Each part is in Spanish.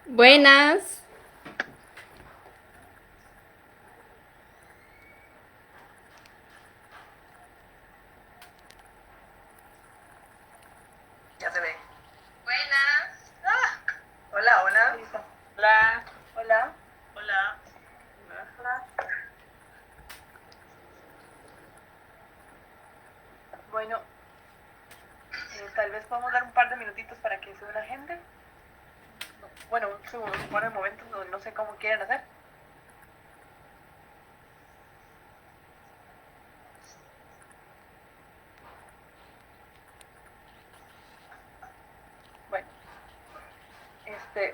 Buenas. Ya se ve. Buenas. Hola, hola. Hola, Hola. hola. Hola. Bueno, tal vez podemos dar un par de minutitos para que se una gente. Bueno, un par de momentos, no sé cómo quieren hacer. Bueno, este,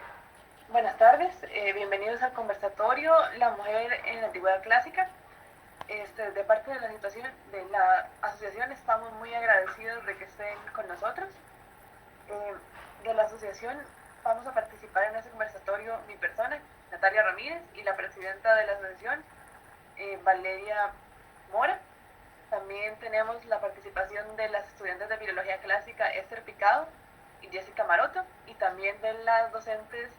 buenas tardes, bienvenidos al conversatorio La Mujer en la Antigüedad Clásica. De parte de la situación de la asociación estamos muy agradecidos de que estén con nosotros. De la asociación vamos a participar en este conversatorio mi persona, Natalia Ramírez, y la presidenta de la asociación, Valeria Mora. También tenemos la participación de las estudiantes de Filología Clásica, Esther Picado y Jessica Maroto, y también de las docentes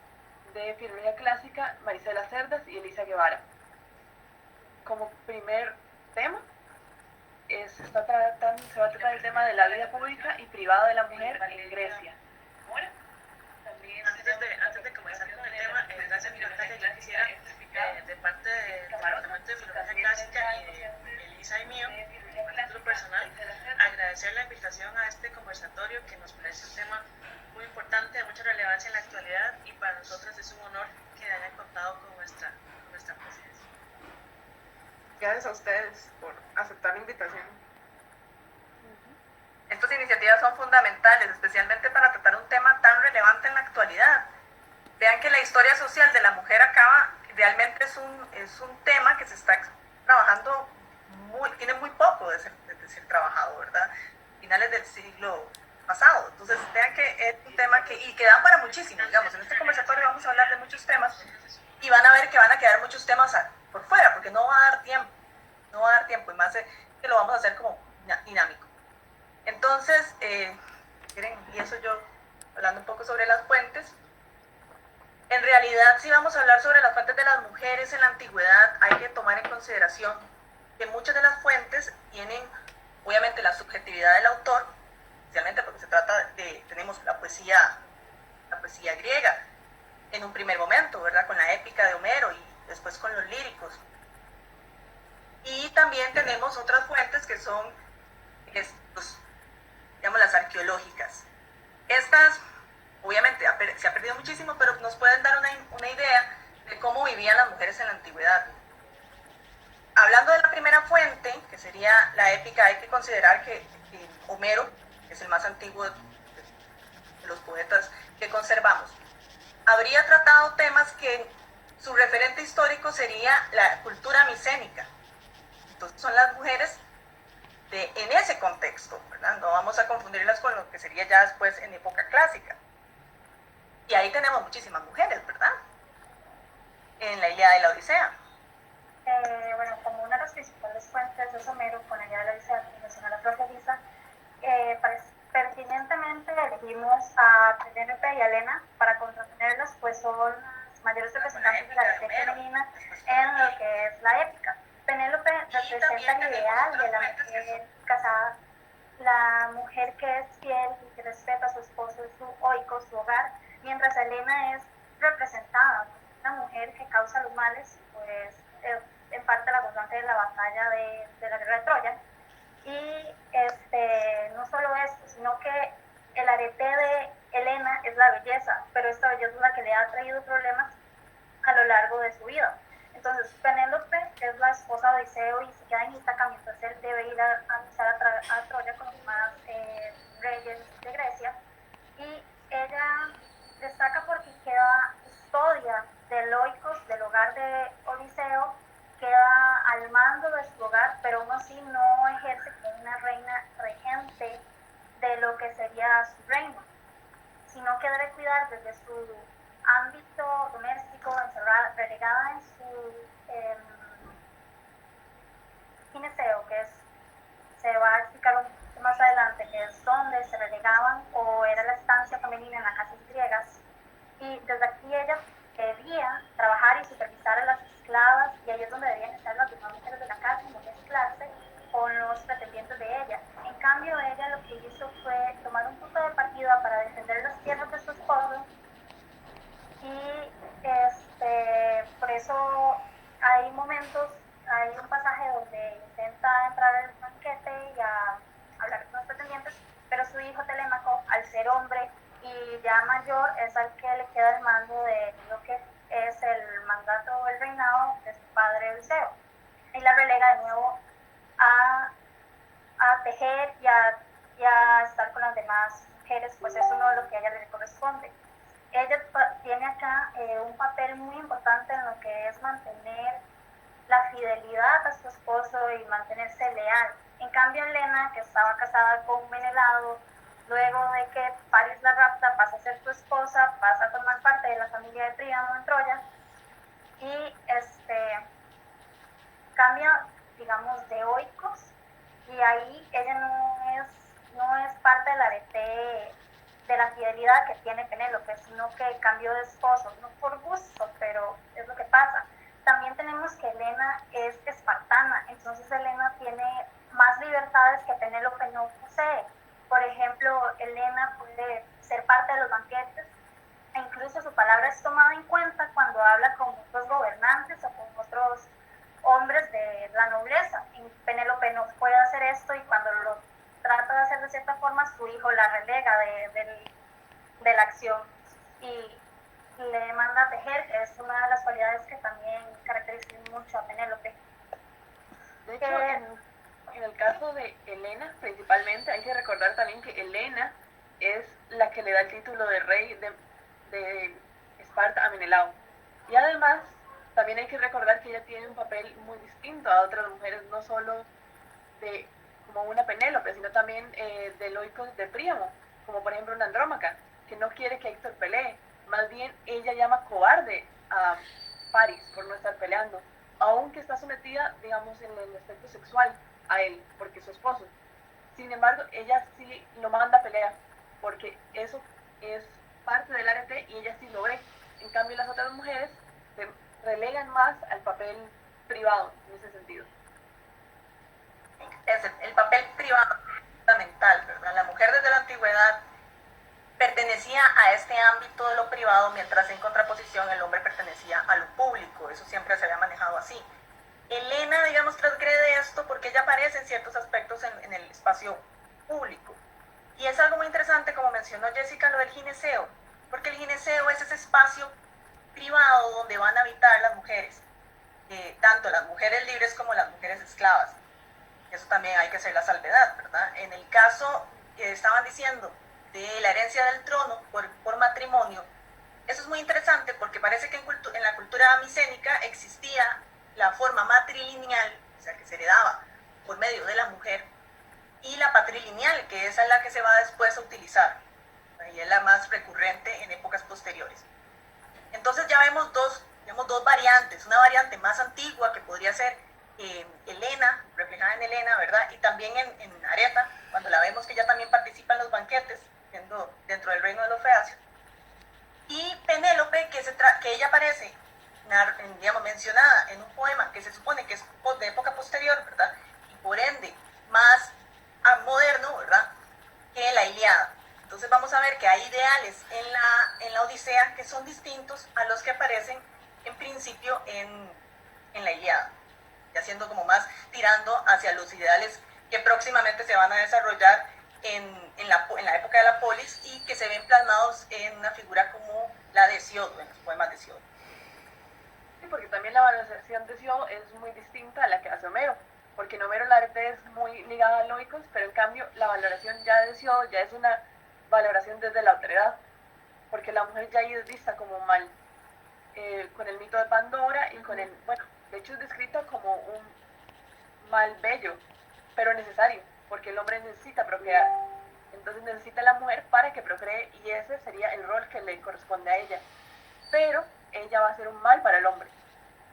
de Filología Clásica, Marisela Cerdas y Elisa Guevara. Como primer tema, se va a tratar el tema de la vida pública y privada de la mujer en Grecia. Antes de comenzar con el tema, gracias Natalia, yo quisiera, de parte del Departamento de Filología Clásica y de Elisa y mío, a título personal, agradecer la invitación a este conversatorio que nos parece un tema muy importante, de mucha relevancia en la actualidad, y para nosotros es un honor que hayan contado con nuestra presencia. Gracias a ustedes por aceptar la invitación. Estas iniciativas son fundamentales, especialmente para tratar un tema tan relevante en la actualidad. Vean que la historia social de la mujer realmente es un tema que se está trabajando, tiene muy poco de ser trabajado, ¿verdad? Finales del siglo pasado. Entonces, vean que es un tema que da para muchísimo, digamos. En este conversatorio vamos a hablar de muchos temas y van a ver que van a quedar muchos temas por fuera, porque no va a dar tiempo, y más que lo vamos a hacer como dinámico. Entonces, y eso yo hablando un poco sobre las fuentes. En realidad, si vamos a hablar sobre las fuentes de las mujeres en la antigüedad, hay que tomar en consideración que muchas de las fuentes tienen, obviamente, la subjetividad del autor, especialmente porque se trata de, tenemos la poesía griega, en un primer momento, ¿verdad? Con la épica de Homero y después con los líricos. Y también tenemos otras fuentes que son, digamos, las arqueológicas. Estas, obviamente, se ha perdido muchísimo, pero nos pueden dar una idea de cómo vivían las mujeres en la antigüedad. Hablando de la primera fuente, que sería la épica, hay que considerar que Homero es el más antiguo de los poetas que conservamos. Habría tratado temas que su referente histórico sería la cultura micénica. Entonces son las mujeres en ese contexto, ¿verdad? No vamos a confundirlas con lo que sería ya después en época clásica. Y ahí tenemos muchísimas mujeres, ¿verdad? En la Ilíada y la Odisea. Bueno, como una de las principales fuentes es Homero, con la Ilíada y la Odisea, que menciona la propia Lisa, pertinentemente elegimos a Penélope y a Helena para contraponerlas, pues son las mayores representantes de la arte femenina en lo que es la épica. Penélope representa el ideal de la mujer casada, la mujer que es fiel y que respeta a su esposo, su oico, su hogar, mientras Helena es representada como una mujer que causa los males, pues en parte la causante de la batalla de la guerra de Troya. Y no solo esto, sino que el arete de Helena es la belleza, pero esta belleza es la que le ha traído problemas a lo largo de su vida. Entonces, Penélope es la esposa de Odiseo y se queda en Ítaca mientras él debe ir a luchar a Troya con los demás reyes de Grecia. Y ella destaca porque queda custodia de Loicos, del hogar de Odiseo, queda al mando de su hogar, pero aún así no ejerce como una reina regente de lo que sería su reino, sino que debe cuidar desde su ámbito doméstico, encerrada, relegada en su gineceo, que es, se va a explicar un poquito más adelante, que es donde se relegaban o era la estancia femenina en las casas griegas. Y desde aquí ella exigía trabajar y supervisar a las esclavas, y ahí es donde debían estar las demás mujeres de la casa y no mezclarse con los pretendientes de ella. En cambio, ella lo que hizo fue tomar un punto de partida para defender las tierras de su esposo, y por eso hay momentos, hay un pasaje donde intenta entrar al banquete y a hablar con los pretendientes, pero su hijo Telémaco, al ser hombre y ya mayor, es al que le queda el mando de lo que es el mandato o el reinado de su padre Eliseo, y la relega de nuevo a tejer y a estar con las demás mujeres, pues eso no es lo que a ella le corresponde. Ella tiene acá un papel muy importante en lo que es mantener la fidelidad a su esposo y mantenerse leal. En cambio, Helena, que estaba casada con Menelao, luego de que París la rapta, pasa a ser su esposa, pasa a formar parte de la familia de Príamo en Troya, y cambia, digamos, de oikos, y ahí ella no es parte del arete de la fidelidad que tiene Penélope, sino que cambió de esposo, no por gusto, pero es lo que pasa. También tenemos que Helena es espartana, entonces Helena tiene más libertades que Penélope no posee. Por ejemplo, Helena puede ser parte de los banquetes, e incluso su palabra es tomada en cuenta cuando habla con otros gobernantes o con otros hombres de la nobleza. Y Penélope no puede hacer esto, y cuando lo trata de hacer de cierta forma, su hijo la relega de la acción y le manda a tejer, que es una de las cualidades que también caracterizan mucho a Penélope. De hecho, en el caso de Helena, principalmente, hay que recordar también que Helena es la que le da el título de rey de Esparta a Menelao. Y además, también hay que recordar que ella tiene un papel muy distinto a otras mujeres, no solo como una Penélope, sino también de Loicos de Príamo, como por ejemplo una Andrómaca, que no quiere que Héctor pelee. Más bien, ella llama cobarde a París por no estar peleando, aunque está sometida, digamos, en el aspecto sexual a él, porque es su esposo. Sin embargo, ella sí lo manda a pelear, porque eso es parte del arete y ella sí lo ve. En cambio, las otras mujeres se relegan más al papel privado en ese sentido. El papel privado es fundamental, ¿verdad? La mujer desde la antigüedad pertenecía a este ámbito de lo privado, mientras en contraposición el hombre pertenecía a lo público. Eso siempre se había manejado así. Helena, digamos, transgrede esto porque ella aparece en ciertos aspectos en el espacio público. Y es algo muy interesante, como mencionó Jessica, lo del gineceo, porque el gineceo es ese espacio privado donde van a habitar las mujeres, tanto las mujeres libres como las mujeres esclavas. Eso también hay que hacer la salvedad, ¿verdad? En el caso que estaban diciendo de la herencia del trono por matrimonio, eso es muy interesante porque parece que en la cultura micénica existía la forma matrilineal, o sea, que se heredaba por medio de la mujer, y la patrilineal, que esa es la que se va después a utilizar, y es la más recurrente en épocas posteriores. Entonces ya vemos dos variantes, una variante más antigua que podría ser Helena, reflejada en Helena, ¿verdad? Y también en Areta, cuando la vemos que ella también participa en los banquetes, dentro del reino de los feacios. Y Penélope, que ella aparece, digamos, mencionada en un poema que se supone que es de época posterior, ¿verdad? Y por ende, más moderno, ¿verdad? Que la Ilíada. Entonces vamos a ver que hay ideales en la Odisea que son distintos a los que aparecen en principio en la Ilíada, ya siendo como más tirando hacia los ideales que próximamente se van a desarrollar en la época de la polis y que se ven plasmados en una figura como la de Hesiodo, en los poemas de Hesiodo. Sí, porque también la valorización de Hesiodo es muy distinta a la que hace Homero, porque en Homero la arte es muy ligada a Loicos, pero en cambio la valoración ya de Hesiodo ya es una valoración desde la otredad, porque la mujer ya ahí es vista como mal, con el mito de Pandora y bueno, de hecho es descrito como un mal bello, pero necesario, porque el hombre necesita procrear, entonces necesita a la mujer para que procree y ese sería el rol que le corresponde a ella, pero ella va a ser un mal para el hombre,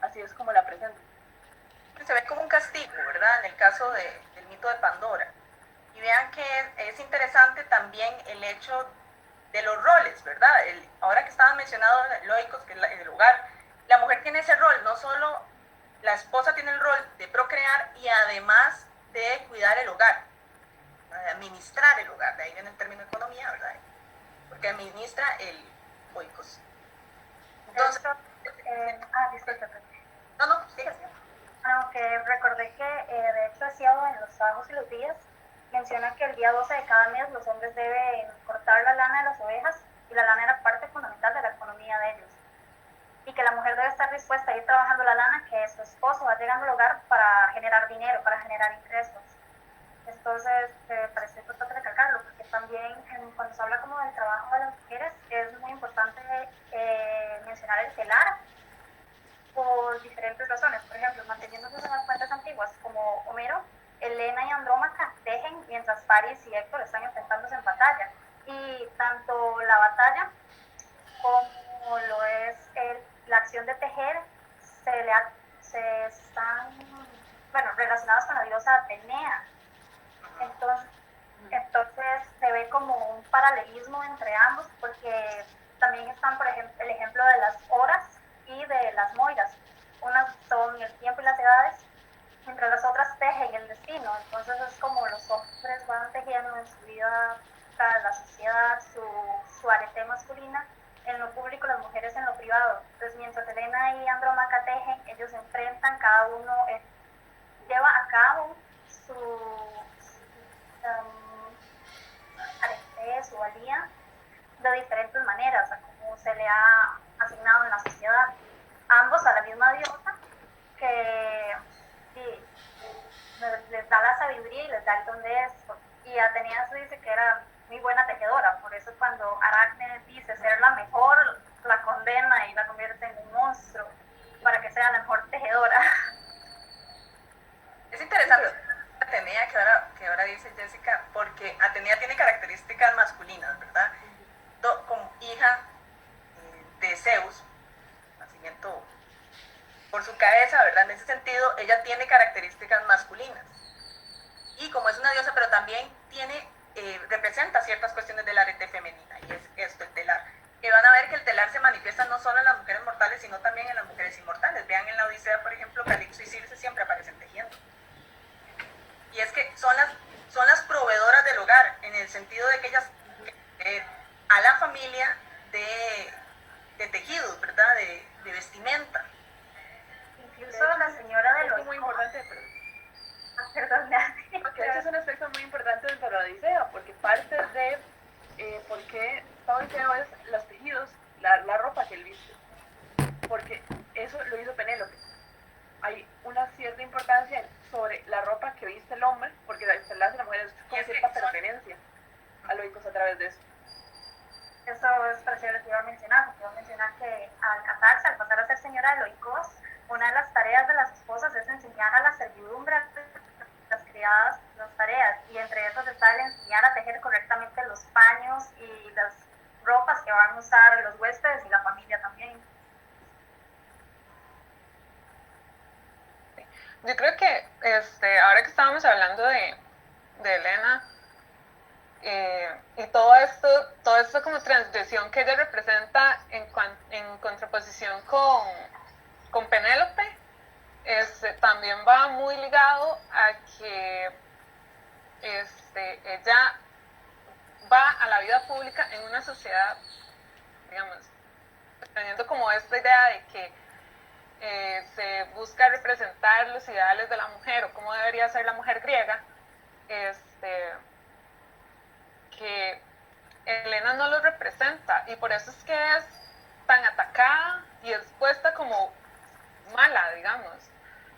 así es como la presenta. Se ve como un castigo, ¿verdad? En el caso del mito de Pandora. Y vean que es interesante también el hecho de los roles, ¿verdad? Ahora que estaban mencionado Loicos, que es el hogar, la mujer tiene ese rol, no solo la esposa tiene el rol de procrear y además de cuidar el hogar, de administrar el hogar, de ahí viene el término economía, ¿verdad? Porque administra el Loicos. Entonces, disculpe. no, sigue. Aunque recordé que de hecho Cielo en los trabajos y los días menciona que el día 12 de cada mes los hombres deben cortar la lana de las ovejas y la lana era parte fundamental de la economía de ellos. Y que la mujer debe estar dispuesta a ir trabajando la lana que su esposo va llegando al hogar para generar dinero, para generar ingresos. Entonces, me parece importante recalcarlo, porque también cuando se habla como del trabajo de las mujeres, es muy importante mencionar el telar por diferentes razones. Por ejemplo, manteniéndose en las fuentes antiguas, como Homero, Helena y Andrómaca tejen mientras Paris y Héctor están enfrentándose en batalla. Y tanto la batalla como lo es la acción de tejer se están relacionadas con la diosa Atenea. Entonces se ve como un paralelismo entre ambos, porque también están, por ejemplo, el ejemplo de las horas y de las moiras. Unas son el tiempo y las edades, mientras las otras tejen el destino. Entonces es como los hombres van tejiendo en su vida para la sociedad, su arete masculina en lo público, las mujeres en lo privado. Entonces mientras Helena y Andrómaca tejen, ellos se enfrentan, cada uno lleva a cabo su arete, su valía de diferentes maneras, a como se le ha asignado en la sociedad. Ambos a la misma diosa que les da la sabiduría y les da el don de esto. Y Atenea se dice que era muy buena tejedora, por eso cuando Aracne dice ser la mejor, la condena y la convierte en un monstruo para que sea la mejor tejedora. Es interesante Atenea que ahora dice Jessica, porque Atenea tiene características masculinas, ¿verdad? Como hija de Zeus, nacimiento por su cabeza, ¿verdad? En ese sentido, ella tiene características masculinas. Y como es una diosa, pero también representa ciertas cuestiones del arete femenina, y es esto, el telar. Que van a ver que el telar se manifiesta no solo en las mujeres mortales, sino también en las mujeres inmortales. Vean en la Odisea, por ejemplo, Calipso y Circe siempre aparecen tejiendo. Y es que son las proveedoras del hogar, en el sentido de que ellas a la familia de tejidos, ¿verdad? De vestimenta. Incluso la señora de los... Es muy importante, Perdón, porque ese es un aspecto muy importante de la Odisea, porque parte de por qué Odiseo es los tejidos, la ropa que él viste, porque eso lo hizo Penélope. Hay una cierta importancia sobre la ropa que viste el hombre, porque la hace la mujer es con cierta pertenencia a Loicos a través de eso. Eso es parecido a lo que iba a mencionar, porque iba a mencionar que al casarse, al pasar a ser señora de Loicos, una de las tareas de las esposas es enseñar a la servidumbre, las criadas, las tareas, y entre esas está el enseñar a tejer correctamente los paños y las ropas que van a usar los huéspedes y la familia también. Yo creo que ahora que estábamos hablando de Helena y todo esto como transgresión que ella representa en contraposición con Penélope, también va muy ligado a que ella va a la vida pública en una sociedad, digamos, teniendo como esta idea de que se busca representar los ideales de la mujer o cómo debería ser la mujer griega, que Helena no lo representa, y por eso es que es tan atacada y expuesta como mala, digamos,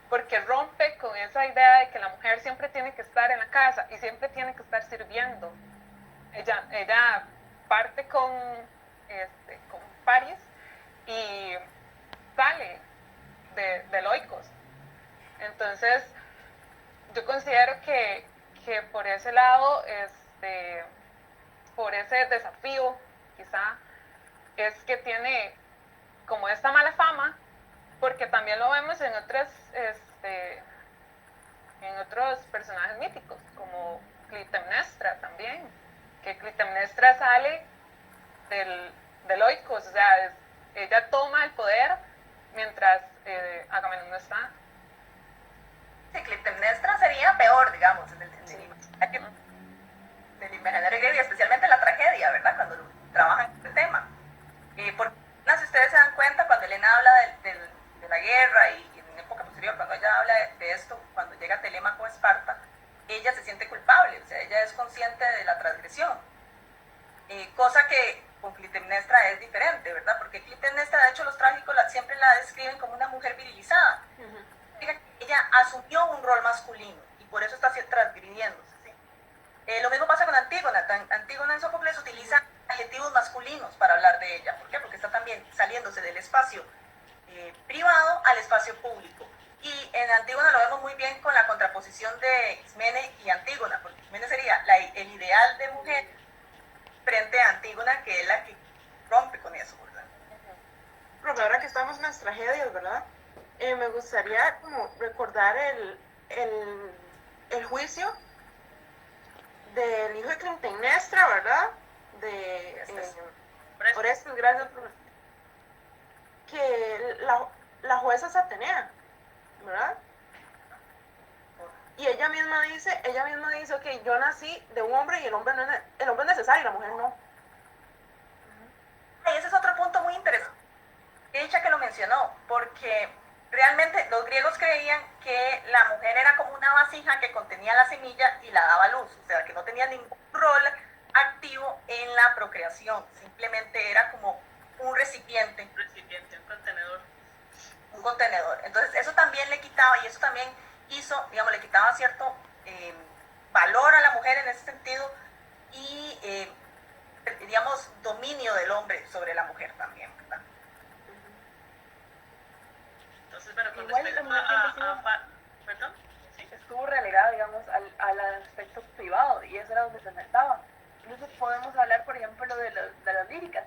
porque rompe con esa idea de que la mujer siempre tiene que estar en la casa y siempre tiene que estar sirviendo. Ella parte con Paris y sale de Loicos. Entonces yo considero que por ese lado, por ese desafío quizá, es que tiene como esta mala fama, porque también lo vemos en otros personajes míticos, como Clitemnestra también, que Clitemnestra sale de Loicos, o sea, ella toma el poder mientras Agamenón no está. Sí, Clitemnestra sería peor, digamos, en el del imaginario griego y especialmente en la tragedia, ¿verdad? Cuando trabajan este tema. Porque si ustedes se dan cuenta, cuando Helena habla de la guerra y en época posterior, cuando ella habla de esto, cuando llega Telémaco a Esparta, ella se siente culpable, o sea, ella es consciente de la transgresión. Cosa que con Clitemnestra es diferente, ¿verdad? Porque Clitemnestra, de hecho, los trágicos siempre la describen como una mujer virilizada. Ella asumió un rol masculino y por eso está transgrediéndose. ¿Sí? Lo mismo pasa con Antígona. Antígona en Sófocles utiliza adjetivos masculinos para hablar de ella. ¿Por qué? Porque está también saliéndose del espacio privado al espacio público. Y en Antígona lo vemos muy bien con la contraposición de Ismene y Antígona, porque Ismene sería el ideal de mujer frente a Antígona, que es la que rompe con eso, ¿verdad? Pero ahora que estamos en las tragedias, ¿verdad? Me gustaría como recordar el juicio del hijo de Clitemnestra, ¿verdad? Orestes, gracias por... Que la jueza es Atenea, ¿verdad? Y ella misma dice, ok, yo nací de un hombre y el hombre es necesario y la mujer no. Y ese es otro punto muy interesante. Dicha que lo mencionó, porque realmente los griegos creían que la mujer era como una vasija que contenía la semilla y la daba luz, o sea, que no tenía ningún rol activo en la procreación, simplemente era como un recipiente. Un recipiente, un contenedor. Un contenedor. Entonces eso también le quitaba, y eso también hizo, digamos, le quitaba cierto valor a la mujer en ese sentido y, digamos, dominio del hombre sobre la mujer también, ¿verdad? Entonces, bueno, con Igual respecto la mujer ¿perdón? ¿Sí? estuvo relegada, digamos, al aspecto privado, y eso era donde se sentaba. Incluso podemos hablar, por ejemplo, de las líricas,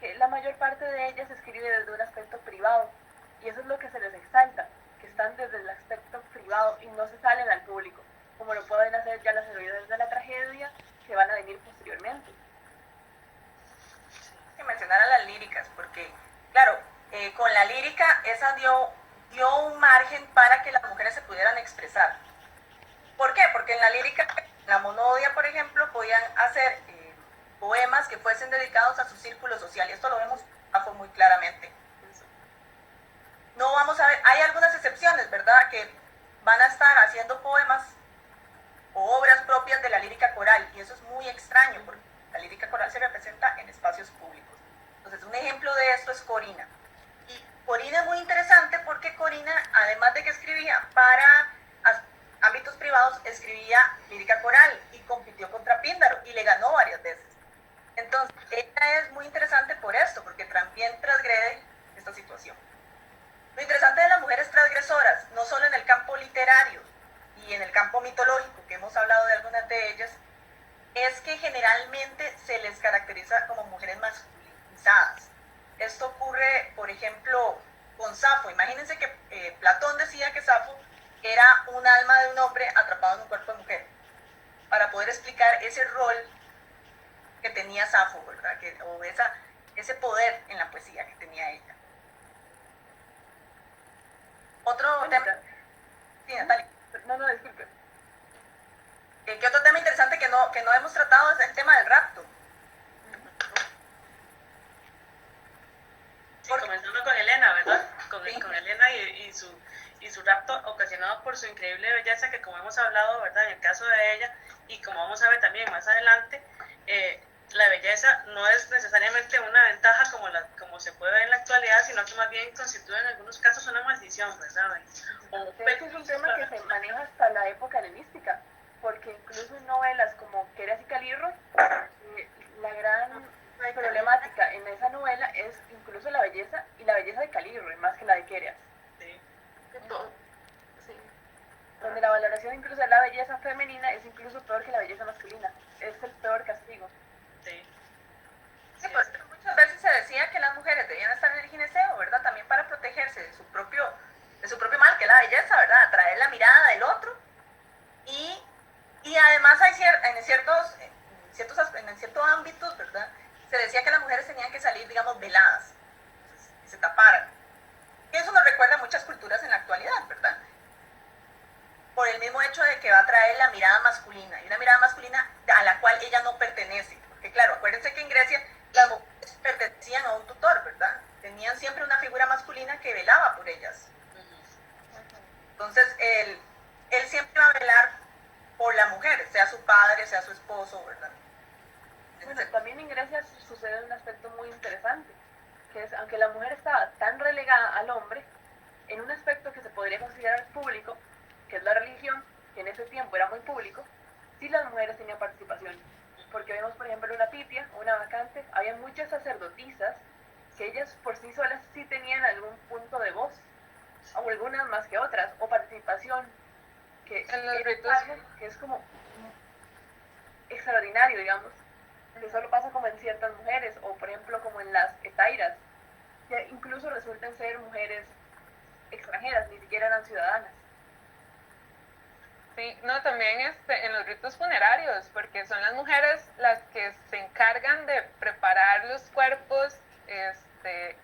que la mayor parte de ellas se escribe desde un aspecto privado, y eso es lo que se les exalta, que están desde el aspecto privado y no se salen al público, como lo pueden hacer ya las heroínas de la tragedia que van a venir posteriormente. Que mencionar a las líricas, porque, claro, con la lírica esa dio un margen para que las mujeres se pudieran expresar. ¿Por qué? Porque en la lírica, la monodia, por ejemplo, podían hacer poemas que fuesen dedicados a su círculo social, y esto lo vemos muy claramente. No vamos a ver, hay algunas excepciones, ¿verdad?, que van a estar haciendo poemas o obras propias de la lírica coral, y eso es muy extraño, porque la lírica coral se representa en espacios públicos. Entonces, un ejemplo de esto es Corina. Y Corina es muy interesante porque Corina, además de que escribía para ámbitos privados, escribía lírica coral y compitió contra Píndaro y le ganó varias veces. Entonces, ella es muy interesante por esto, porque también transgrede esta situación. Lo interesante de las mujeres transgresoras, no solo en el campo literario y en el campo mitológico, que hemos hablado de algunas de ellas, es que generalmente se les caracteriza como mujeres masculinizadas. Esto ocurre, por ejemplo, con Safo. Imagínense que Platón decía que Safo era un alma de un hombre atrapado en un cuerpo de mujer, para poder explicar ese rol que tenía Safo, ¿verdad? O ese poder en la poesía que tenía ella. Otro tema... Sí, Natalia. No, disculpe. ¿Qué otro tema interesante que no hemos tratado es el tema del rapto? Sí, comenzando con Helena, ¿verdad? Con Helena y su rapto ocasionado por su increíble belleza, que como hemos hablado, ¿verdad?, en el caso de ella, y como vamos a ver también más adelante, la belleza no es necesariamente una ventaja como se puede ver en la actualidad, sino que más bien constituye en algunos casos una maldición, ¿verdad? De hecho, es un tema que se maneja hasta la época helenística, porque incluso en novelas como Queras y Calirro, la gran problemática en esa novela es incluso la belleza, y la belleza de Calirro, y más que la de Queras. Sí. De todo. Sí. Donde la valoración incluso de la belleza femenina es incluso peor que la belleza masculina. Es el peor castigo. Sí. Sí, pues muchas veces se decía que las mujeres debían estar en el gineceo, ¿verdad? También para protegerse de su propio mal, que es la belleza, ¿verdad? Atraer la mirada del otro veladas, que se taparan. Y eso nos recuerda a muchas culturas en la actualidad, ¿verdad? Por el mismo hecho de que va a traer la mirada masculina, y una mirada masculina a la cual ella no pertenece. Porque claro, acuérdense que en Grecia las mujeres pertenecían a un tutor, ¿verdad? Tenían siempre una figura masculina que velaba por ellas. Entonces, él siempre va a velar por la mujer, sea su padre, sea su esposo, ¿verdad? Bueno, también en Grecia sucede un aspecto muy interesante, que es, aunque la mujer estaba tan relegada al hombre, en un aspecto que se podría considerar público, que es la religión, que en ese tiempo era muy público, sí las mujeres tenían participación. Porque vemos, por ejemplo, una pitia, una vacante, había muchas sacerdotisas que ellas por sí solas sí tenían algún punto de voz, o algunas más que otras, o participación, que En los es ritos. algo que es como extraordinario, digamos, que solo pasa como en ciertas mujeres, o por ejemplo como en las etairas, que incluso resultan ser mujeres extranjeras, ni siquiera eran ciudadanas. Sí, no, también en los ritos funerarios, porque son las mujeres las que se encargan de preparar los cuerpos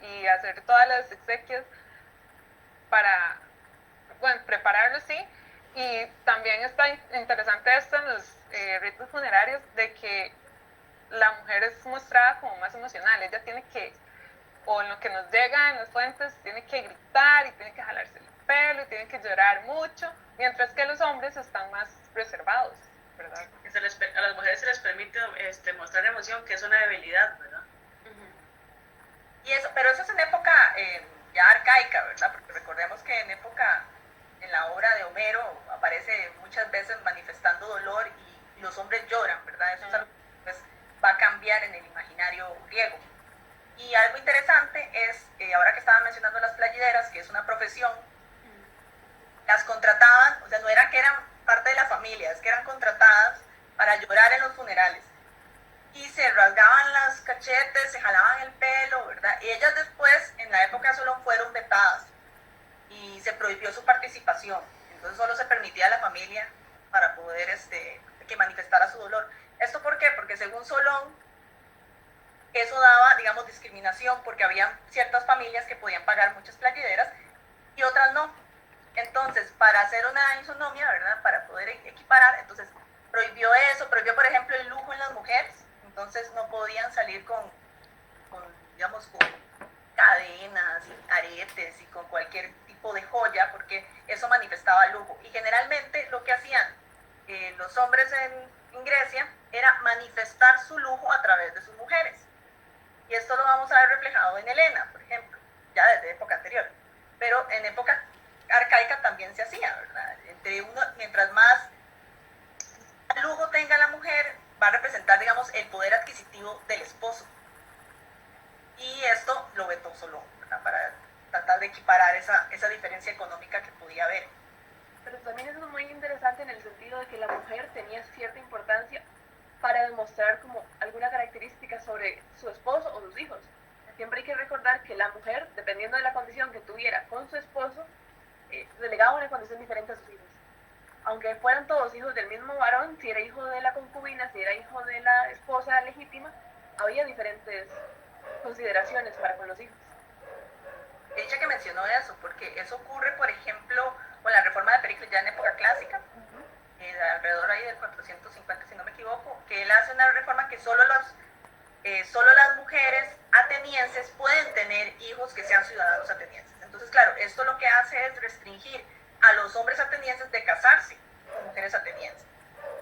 y hacer todas las exequias para, bueno, prepararlos, sí. Y también está interesante esto en los ritos funerarios, de que la mujer es mostrada como más emocional. Ella tiene que, o en lo que nos llega en las fuentes, tiene que gritar y tiene que jalarse el pelo y tiene que llorar mucho, mientras que los hombres están más reservados, ¿verdad? A las mujeres se les permite mostrar emoción, que es una debilidad, ¿verdad? Y eso, pero eso es en época ya arcaica, ¿verdad? Porque recordemos que en la obra de Homero, aparece muchas veces manifestando dolor y los hombres lloran, ¿verdad? Eso es algo que pues, va a cambiar en el imaginario griego. Y algo interesante es, ahora que estaban mencionando las playideras, que es una profesión, las contrataban, o sea, no era que eran parte de la familia, es que eran contratadas para llorar en los funerales. Y se rasgaban las cachetes, se jalaban el pelo, ¿verdad? Y ellas después, en la época, solo fueron vetadas y se prohibió su participación. Entonces solo se permitía a la familia para poder que manifestara su dolor. ¿Esto por qué? Porque según Solón, eso daba, digamos, discriminación, porque había ciertas familias que podían pagar muchas playideras y otras no. Entonces, para hacer una isonomía, ¿verdad? Para poder equiparar, entonces prohibió eso, prohibió, por ejemplo, el lujo en las mujeres. Entonces no podían salir digamos, con cadenas, y aretes y con cualquier tipo de joya, porque eso manifestaba lujo. Y generalmente lo que hacían los hombres en Grecia era manifestar su lujo a través de sus mujeres. Y esto lo vamos a ver reflejado en Helena, por ejemplo, ya desde época anterior. Pero en época arcaica también se hacía, ¿verdad? Mientras más lujo tenga la mujer, va a representar, digamos, el poder adquisitivo del esposo. Y esto lo vetó Solón, ¿verdad? Para tratar de equiparar esa diferencia económica que podía haber. Pero también eso es muy interesante en el sentido de que la mujer tenía cierta importancia para demostrar como alguna característica sobre su esposo o sus hijos. Siempre hay que recordar que la mujer, dependiendo de la condición que tuviera con su esposo, delegaba una condición diferente a sus hijos. Aunque fueran todos hijos del mismo varón, si era hijo de la concubina, si era hijo de la esposa legítima, había diferentes consideraciones para con los hijos. Dicha que mencionó eso, porque eso ocurre, por ejemplo, con la reforma de Pericles ya en época clásica, alrededor ahí del 450, si no me equivoco, que él hace una reforma que solo las mujeres atenienses pueden tener hijos que sean ciudadanos atenienses. Entonces, claro, esto lo que hace es restringir a los hombres atenienses de casarse con mujeres atenienses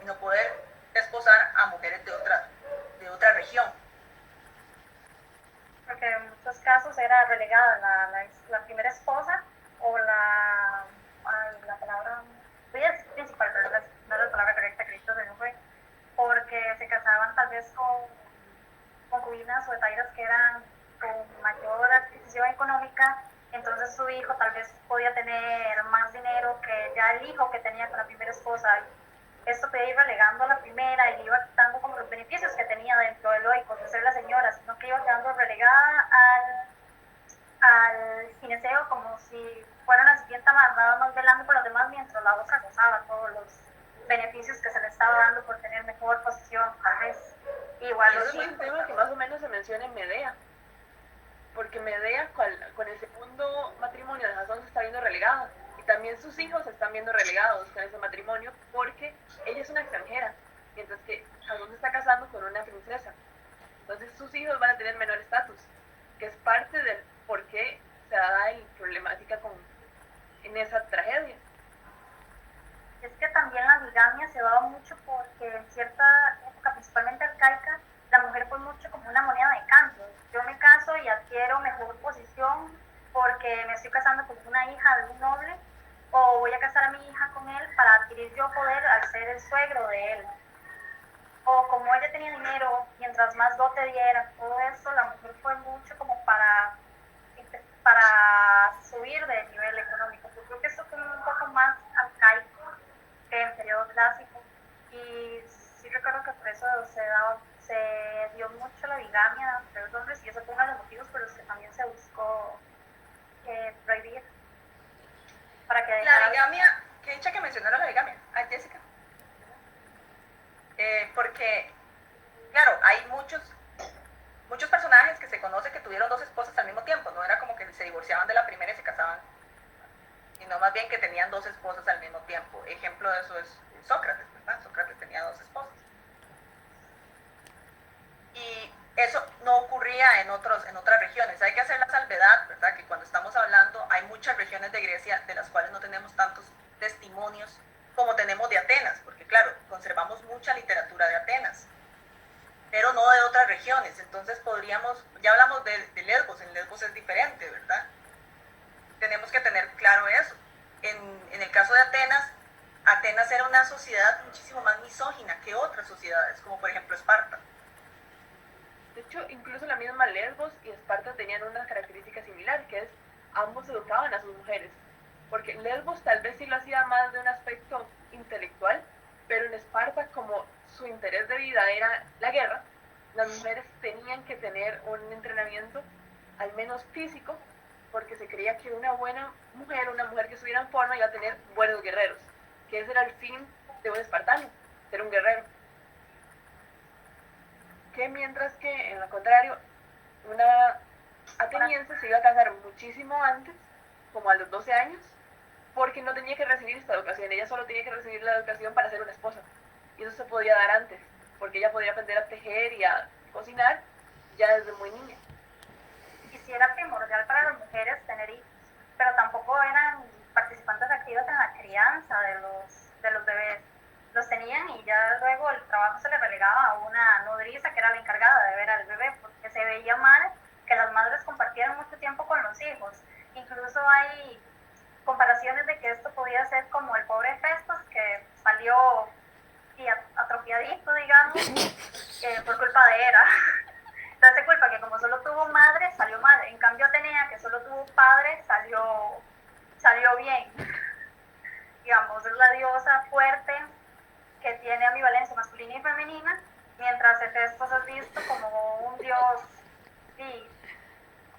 y no poder desposar a mujeres de otra región. Porque en muchos casos era relegada la primera esposa o la palabra, voy a decir principal, pero no es la palabra correcta, Cristo se no fue, porque se casaban tal vez con concubinas o etairas que eran con mayor adquisición económica, entonces su hijo tal vez podía tener más dinero que ya el hijo que tenía con la primera esposa. Esto podía ir relegando a la primera y iba quitando como los beneficios que tenía dentro de lo de ser la señora, sino que iba quedando relegada al gineceo como si fuera una siguiente más, nada más velando por los demás mientras la otra gozaba todos los beneficios que se le estaba dando por tener mejor posición, tal vez. Igual Eso es un tema que más o menos se menciona en Medea. Medea con el segundo matrimonio de Jasón se está viendo relegada, y también sus hijos se están viendo relegados con ese matrimonio porque ella es una extranjera, mientras que Jasón se está casando con una princesa. Entonces sus hijos van a tener menor estatus, que es parte del por qué se da la problemática en esa tragedia. Es que también la bigamia se daba mucho porque en cierta época, principalmente arcaica, la mujer fue mucho como una moneda de cambio. Yo me caso y adquiero mejor posición porque me estoy casando con una hija de un noble, o voy a casar a mi hija con él para adquirir yo poder al ser el suegro de él. O como ella tenía dinero, mientras más dote diera, todo eso, la mujer fue mucho como para subir de nivel económico. Yo creo que eso fue un poco más arcaico que en periodo clásico. Y sí recuerdo que por eso se dio mucho la bigamia entre los hombres, y eso fue uno de los motivos por los que también se buscó prohibir. Para que La bigamia, qué dicha que mencionaron la bigamia. Ay, Jessica. Porque, claro, hay muchos personajes que se conoce que tuvieron dos esposas al mismo tiempo. No era como que se divorciaban de la primera y se casaban, sino más bien que tenían dos esposas al mismo tiempo. Ejemplo de eso es Sócrates, ¿verdad? Sócrates tenía dos esposas. Y eso no ocurría en otras regiones. Hay que hacer la salvedad, ¿verdad? Que cuando estamos hablando, hay muchas regiones de Grecia de las cuales no tenemos tantos testimonios como tenemos de Atenas, porque claro, conservamos mucha literatura de Atenas, pero no de otras regiones. Entonces ya hablamos de Lesbos, en Lesbos es diferente, ¿verdad? Tenemos que tener claro eso. En el caso de Atenas era una sociedad muchísimo más misógina que otras sociedades, como por ejemplo Esparta. De hecho, incluso la misma Lesbos y Esparta tenían una característica similar, que es ambos educaban a sus mujeres. Porque Lesbos tal vez sí lo hacía más de un aspecto intelectual, pero en Esparta, como su interés de vida era la guerra, las mujeres tenían que tener un entrenamiento, al menos físico, porque se creía que una buena mujer, una mujer que estuviera en forma, iba a tener buenos guerreros, que ese era el fin de un espartano, ser un guerrero. Que mientras que, en lo contrario, una ateniense se iba a casar muchísimo antes, como a los 12 años, porque no tenía que recibir esta educación, ella solo tenía que recibir la educación para ser una esposa, y eso se podía dar antes, porque ella podía aprender a tejer y a cocinar ya desde muy niña. Y sí era primordial para las mujeres tener hijos, pero tampoco eran participantes activas en la crianza de los bebés. Los tenían y ya luego el trabajo se le relegaba a una nodriza que era la encargada de ver al bebé, porque se veía mal que las madres compartieran mucho tiempo con los hijos. Incluso hay comparaciones de que esto podía ser como el pobre Festos, que salió atrofiadito, digamos, por culpa de Hera. Entonces se culpa que como solo tuvo madre, salió mal. En cambio Atenea, que solo tuvo padre, salió bien. Digamos, es la diosa fuerte que tiene ambivalencia masculina y femenina, mientras Hefestos es visto como un dios que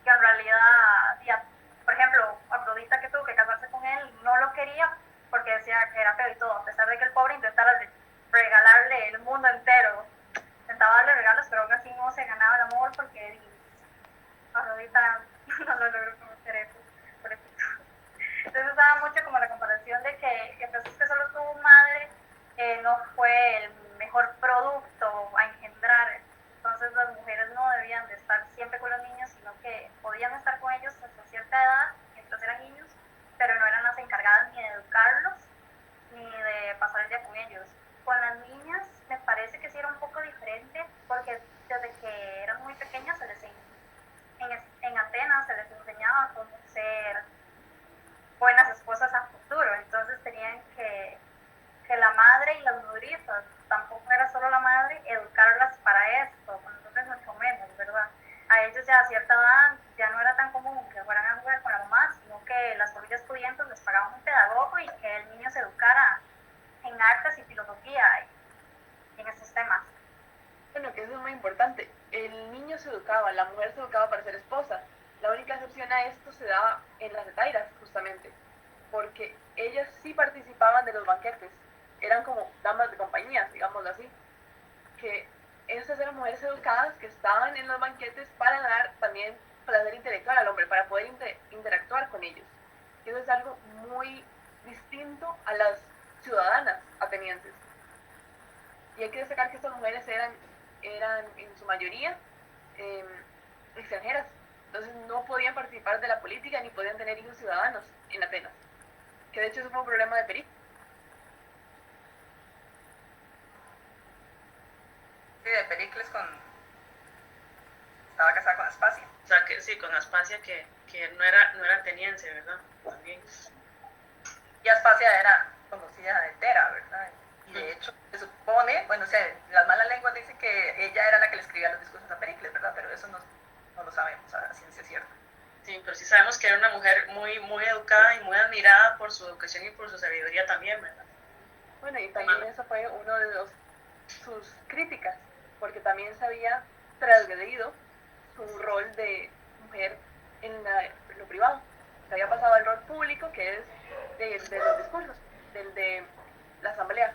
en realidad, por ejemplo, Afrodita, que tuvo que casarse con él, no lo quería porque decía que era feo y todo, a pesar de que el pobre intentara regalarle el mundo entero, intentaba darle regalos, pero aún así no se ganaba el amor porque Afrodita no lo logró conocer eso, por ejemplo. Entonces estaba mucho como la comparación de que Jesús, que solo tuvo madre, no fue el mejor producto a engendrar. Entonces las mujeres no debían de estar siempre con los niños, sino que podían estar con ellos hasta cierta edad, mientras eran niños, pero no eran las encargadas ni de educarlos, ni de pasar el día con ellos. Con las niñas me parece que sí era un poco diferente, porque desde que eran muy pequeñas en Atenas se les enseñaba cómo ser buenas esposas a futuro. Entonces tenían que la madre y las nodrizas, tampoco era solo la madre, educarlas para esto, con nosotros mucho menos, ¿verdad? A ellos ya a cierta edad ya no era tan común que fueran a jugar con la mamá, sino que las familias pudientes les pagaban un pedagogo y que el niño se educara en artes y filosofía y en estos temas. Bueno, que eso es muy importante. El niño se educaba, la mujer se educaba para ser esposa. La única excepción a esto se daba en las hetairas, justamente, porque ellas sí participaban de los banquetes. Eran como damas de compañía, digámoslo así, que esas eran mujeres educadas que estaban en los banquetes para dar también placer intelectual muy distinto a las ciudadanas atenienses. Y hay que destacar que estas mujeres eran en su mayoría extranjeras, entonces no podían participar de la política ni podían tener hijos ciudadanos en Atenas, que de hecho eso fue un problema de Pericles. Sí, de Pericles estaba casada con Aspasia. O sea, que sí, con Aspasia, que no era ateniense, ¿verdad? También. Y Aspasia era conocida de Tera, ¿verdad? Y de hecho, se supone, bueno, o sea, las malas lenguas dicen que ella era la que le escribía los discursos a Pericles, ¿verdad? Pero eso no lo sabemos a ciencia cierta. Sí, pero sí sabemos que era una mujer muy, muy educada y muy admirada por su educación y por su sabiduría también, ¿verdad? Bueno, y también eso fue uno de sus críticas, porque también se había transgredido su rol de mujer en lo privado. Se había pasado al rol público, que es de los discursos, del de la asamblea.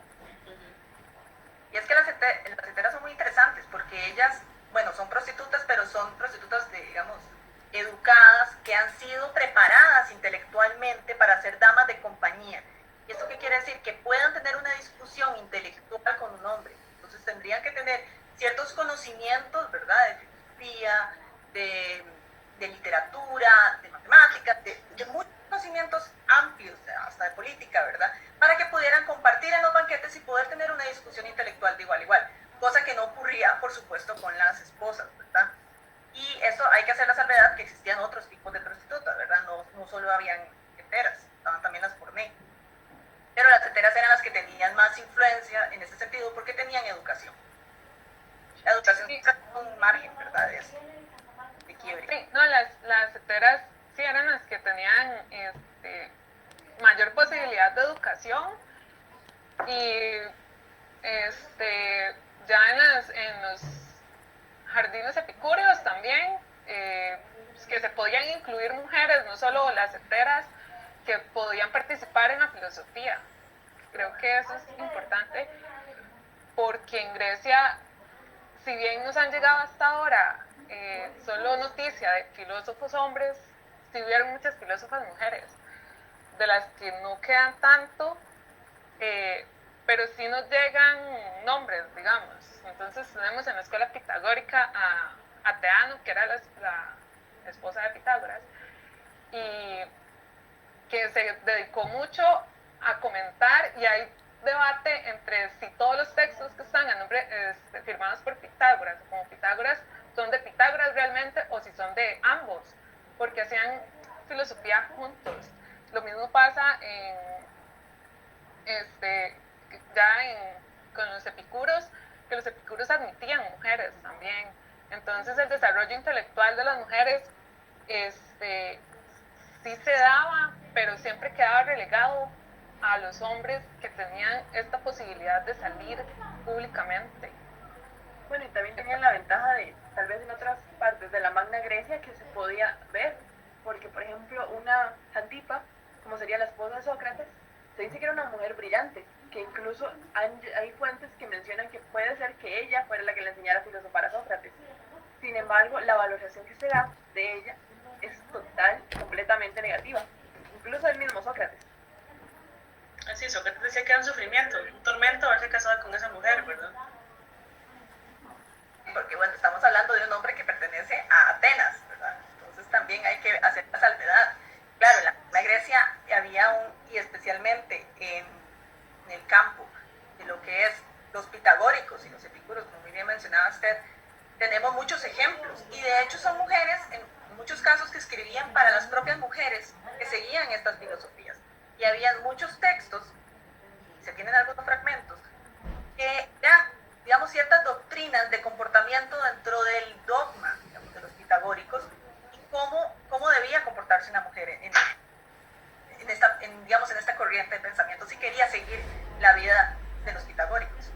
Y es que las heteras son muy interesantes porque ellas, bueno, son prostitutas, pero son prostitutas, digamos, educadas, que han sido preparadas intelectualmente para ser damas de compañía. ¿Y esto qué quiere decir? Que puedan tener una discusión intelectual con un hombre. Entonces tendrían que tener ciertos conocimientos, ¿verdad? De filosofía, de literatura, de matemáticas, de muchos conocimientos amplios, hasta de política, ¿verdad? Para que pudieran compartir en los banquetes y poder tener una discusión intelectual de igual a igual, cosa que no ocurría, por supuesto, con las esposas, ¿verdad? Y eso hay que hacer la salvedad que existían otros tipos de prostitutas, ¿verdad? No solo habían heteras, estaban también las porné. Pero las heteras eran las que tenían más influencia en ese sentido porque tenían educación. La educación es un margen, ¿verdad? De quiebre. Sí, no, las heteras sí eran las que tenían mayor posibilidad de educación y ya en los jardines epicúreos también, que se podían incluir mujeres, no solo las heteras, que podían participar en la filosofía. Creo que eso es importante porque en Grecia, si bien nos han llegado hasta ahora solo noticia de filósofos hombres, sí hubieron muchas filósofas mujeres, de las que no quedan tanto, pero sí nos llegan nombres, digamos. Entonces tenemos en la escuela pitagórica a Teano, que era la esposa de Pitágoras, y que se dedicó mucho a comentar, y hay debate entre si todos los textos que están firmados por Pitágoras, como Pitágoras, son de Pitágoras realmente o si son de ambos, porque hacían filosofía juntos. Lo mismo pasa con los epicuros, que los epicuros admitían mujeres también. Entonces el desarrollo intelectual de las mujeres sí se daba, pero siempre quedaba relegado a los hombres que tenían esta posibilidad de salir públicamente. Bueno, y también tenían la ventaja de, tal vez en otras partes de la Magna Grecia, que se podía ver, porque por ejemplo una Antipa, como sería la esposa de Sócrates, se dice que era una mujer brillante, que incluso hay fuentes que mencionan que puede ser que ella fuera la que le enseñara a filosofar a Sócrates. Sin embargo, la valoración que se da de ella es total y completamente negativa, incluso del mismo Sócrates. Así, Sócrates decía que era un sufrimiento, un tormento haberse casado con esa mujer, ¿verdad? Porque bueno, estamos hablando de un hombre que pertenece a Atenas, ¿verdad? Entonces también hay que hacer la salvedad. Claro, en la Grecia había y especialmente en el campo de lo que es los pitagóricos y los epicúreos, como muy bien mencionaba usted, tenemos muchos ejemplos, y de hecho son mujeres, en muchos casos, que escribían para las propias mujeres que seguían estas filosofías. Y había muchos textos, y se tienen algunos fragmentos, que ya, digamos, ciertas doctrinas de comportamiento dentro del dogma, digamos, de los pitagóricos, y cómo debía comportarse una mujer en esta corriente de pensamiento, si quería seguir la vida de los pitagóricos.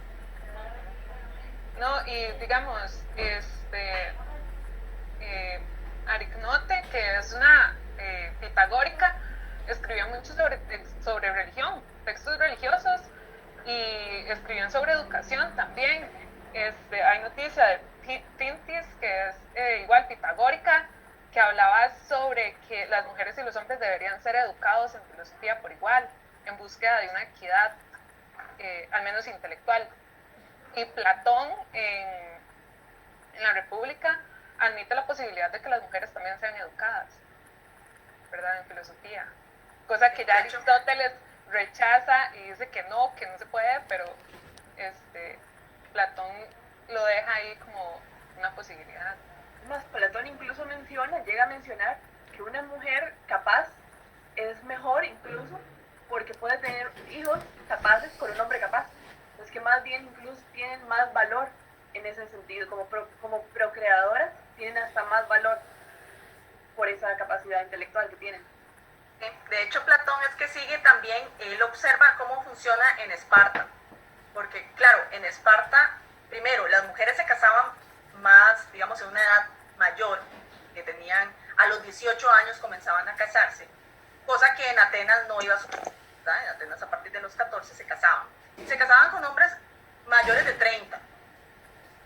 No, y digamos, Aricnote, que es una pitagórica, escribió mucho sobre religión, textos religiosos, y escribió sobre educación también. Hay noticia de Tintis, que es igual pitagórica, que hablaba sobre que las mujeres y los hombres deberían ser educados en filosofía por igual, en búsqueda de una equidad, al menos intelectual. Y Platón en la República admite la posibilidad de que las mujeres también sean educadas, ¿verdad? En filosofía. Cosa que ya Aristóteles rechaza y dice que no se puede, pero Platón lo deja ahí como una posibilidad. Más, Platón incluso llega a mencionar que una mujer capaz es mejor incluso porque puede tener hijos capaces con un hombre capaz. Entonces que más bien incluso tienen más valor en ese sentido, como procreadoras tienen hasta más valor por esa capacidad intelectual que tienen. De hecho, Platón es que sigue también, él observa cómo funciona en Esparta, porque claro, en Esparta, primero, las mujeres se casaban más, digamos, en una edad mayor, que tenían, a los 18 años comenzaban a casarse, cosa que en Atenas no iba a suceder, ¿verdad? En Atenas a partir de los 14 se casaban con hombres mayores de 30.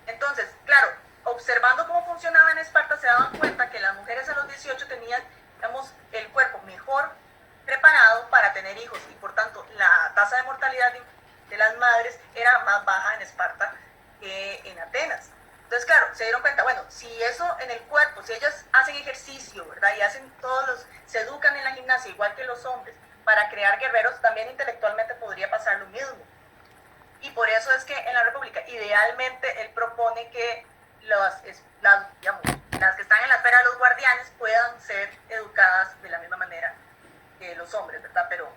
Entonces, claro, observando cómo funcionaba en Esparta, se daban cuenta que las mujeres a los 18 tenían, digamos, el cuerpo mejor preparado para tener hijos y por tanto la tasa de mortalidad de las madres era más baja en Esparta que en Atenas. Entonces, claro, se dieron cuenta, bueno, si eso en el cuerpo, si ellas hacen ejercicio, ¿verdad? Y hacen se educan en la gimnasia igual que los hombres para crear guerreros, también intelectualmente podría pasar lo mismo. Y por eso es que en la República, idealmente, él propone que las que están en la esfera de los guardianes puedan ser educadas de la misma manera que los hombres, ¿verdad? Pero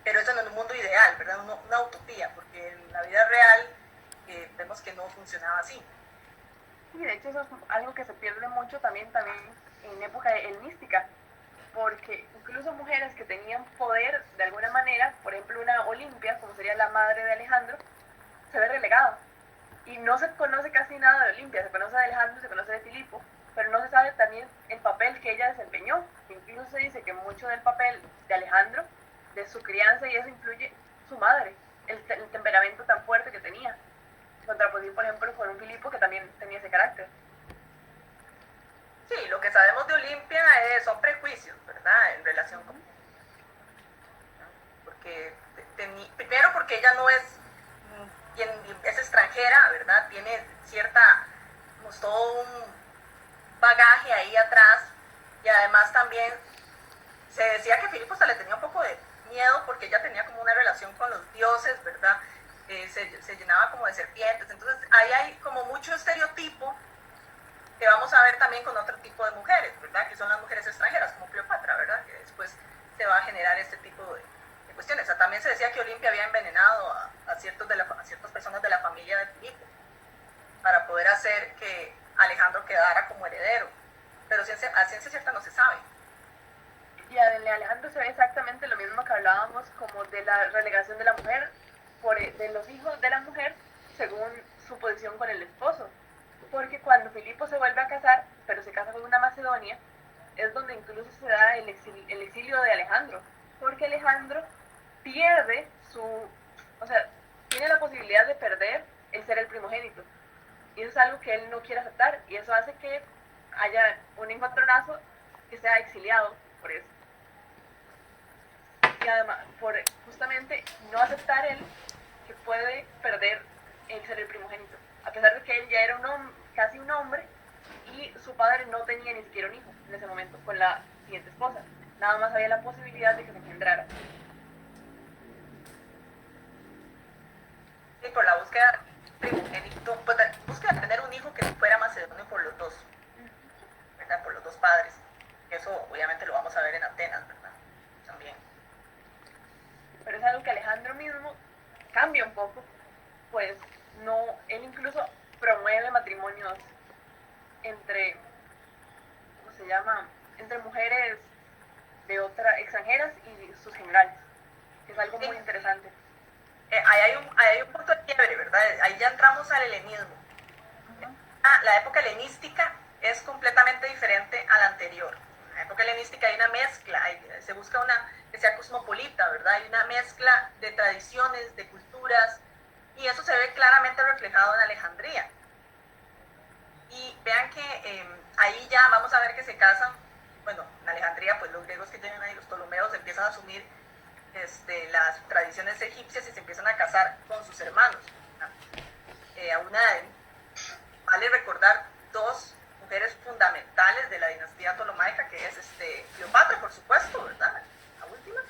eso no es un mundo ideal, ¿verdad? Una utopía, porque en la vida real vemos que no funcionaba así. Sí, de hecho eso es algo que se pierde mucho también en época helenística, porque incluso mujeres que tenían poder de alguna manera, por ejemplo una Olimpia, como sería la madre de Alejandro, se ve relegada. Y no se conoce casi nada de Olimpia, se conoce de Alejandro, se conoce de Filipo, pero no se sabe también el papel que ella desempeñó. Incluso se dice que mucho del papel de Alejandro, de su crianza y eso influye su madre, el temperamento tan fuerte que tenía. Contraposición, por ejemplo, con un Filipo que también tenía ese carácter. Sí, lo que sabemos de Olimpia son prejuicios, ¿verdad? En relación con... Primero porque ella no es extranjera, ¿verdad? Tiene todo un bagaje ahí atrás y además también se decía que Filipo le tenía un poco de miedo porque ella tenía como una relación con los dioses, ¿verdad? Se llenaba como de serpientes, entonces ahí hay como mucho estereotipo que vamos a ver también con otro tipo de mujeres, ¿verdad? Que son las mujeres extranjeras, como Cleopatra, ¿verdad? Que después se va a generar este tipo de cuestiones. O sea, también se decía que Olimpia había envenenado a ciertas personas de la familia de Filipo para poder hacer que Alejandro quedara como heredero, pero a ciencia cierta no se sabe. Y de Alejandro se ve exactamente lo mismo que hablábamos como de la relegación de la mujer, de los hijos de la mujer según su posición con el esposo. Porque cuando Filipo se vuelve a casar, pero se casa con una Macedonia, es donde incluso se da el exilio de Alejandro. Porque Alejandro pierde tiene la posibilidad de perder el ser el primogénito. Y eso es algo que él no quiere aceptar. Y eso hace que haya un encontronazo que sea exiliado por eso. Y además, por justamente no aceptar él que puede perder el ser el primogénito. A pesar de que él ya era casi un hombre y su padre no tenía ni siquiera un hijo en ese momento con la siguiente esposa. Nada más había la posibilidad de que se engendrara. Y por la búsqueda primogénito, búsqueda de tener un hijo que fuera macedonio por los dos, ¿verdad? Por los dos padres. Eso obviamente lo vamos a ver en Atenas, ¿verdad? También. Pero es algo que Alejandro mismo cambia un poco, pues él incluso promueve matrimonios entre mujeres de extranjeras y sus generales, que es algo muy interesante. Ahí hay un punto de quiebre, ¿verdad? Ahí ya entramos al helenismo. La época helenística es completamente diferente a la anterior. En la época helenística hay una mezcla, se busca que sea cosmopolita, ¿verdad? Hay una mezcla de tradiciones, de culturas, y eso se ve claramente reflejado en Alejandría. Y vean que ahí ya vamos a ver que se casan, bueno, en Alejandría, pues los griegos que tienen ahí, los ptolomeos, empiezan a asumir las tradiciones egipcias y se empiezan a casar con sus hermanos. A una vale recordar dos mujeres fundamentales de la dinastía ptolomaica, que es Cleopatra, por supuesto, ¿verdad? La última,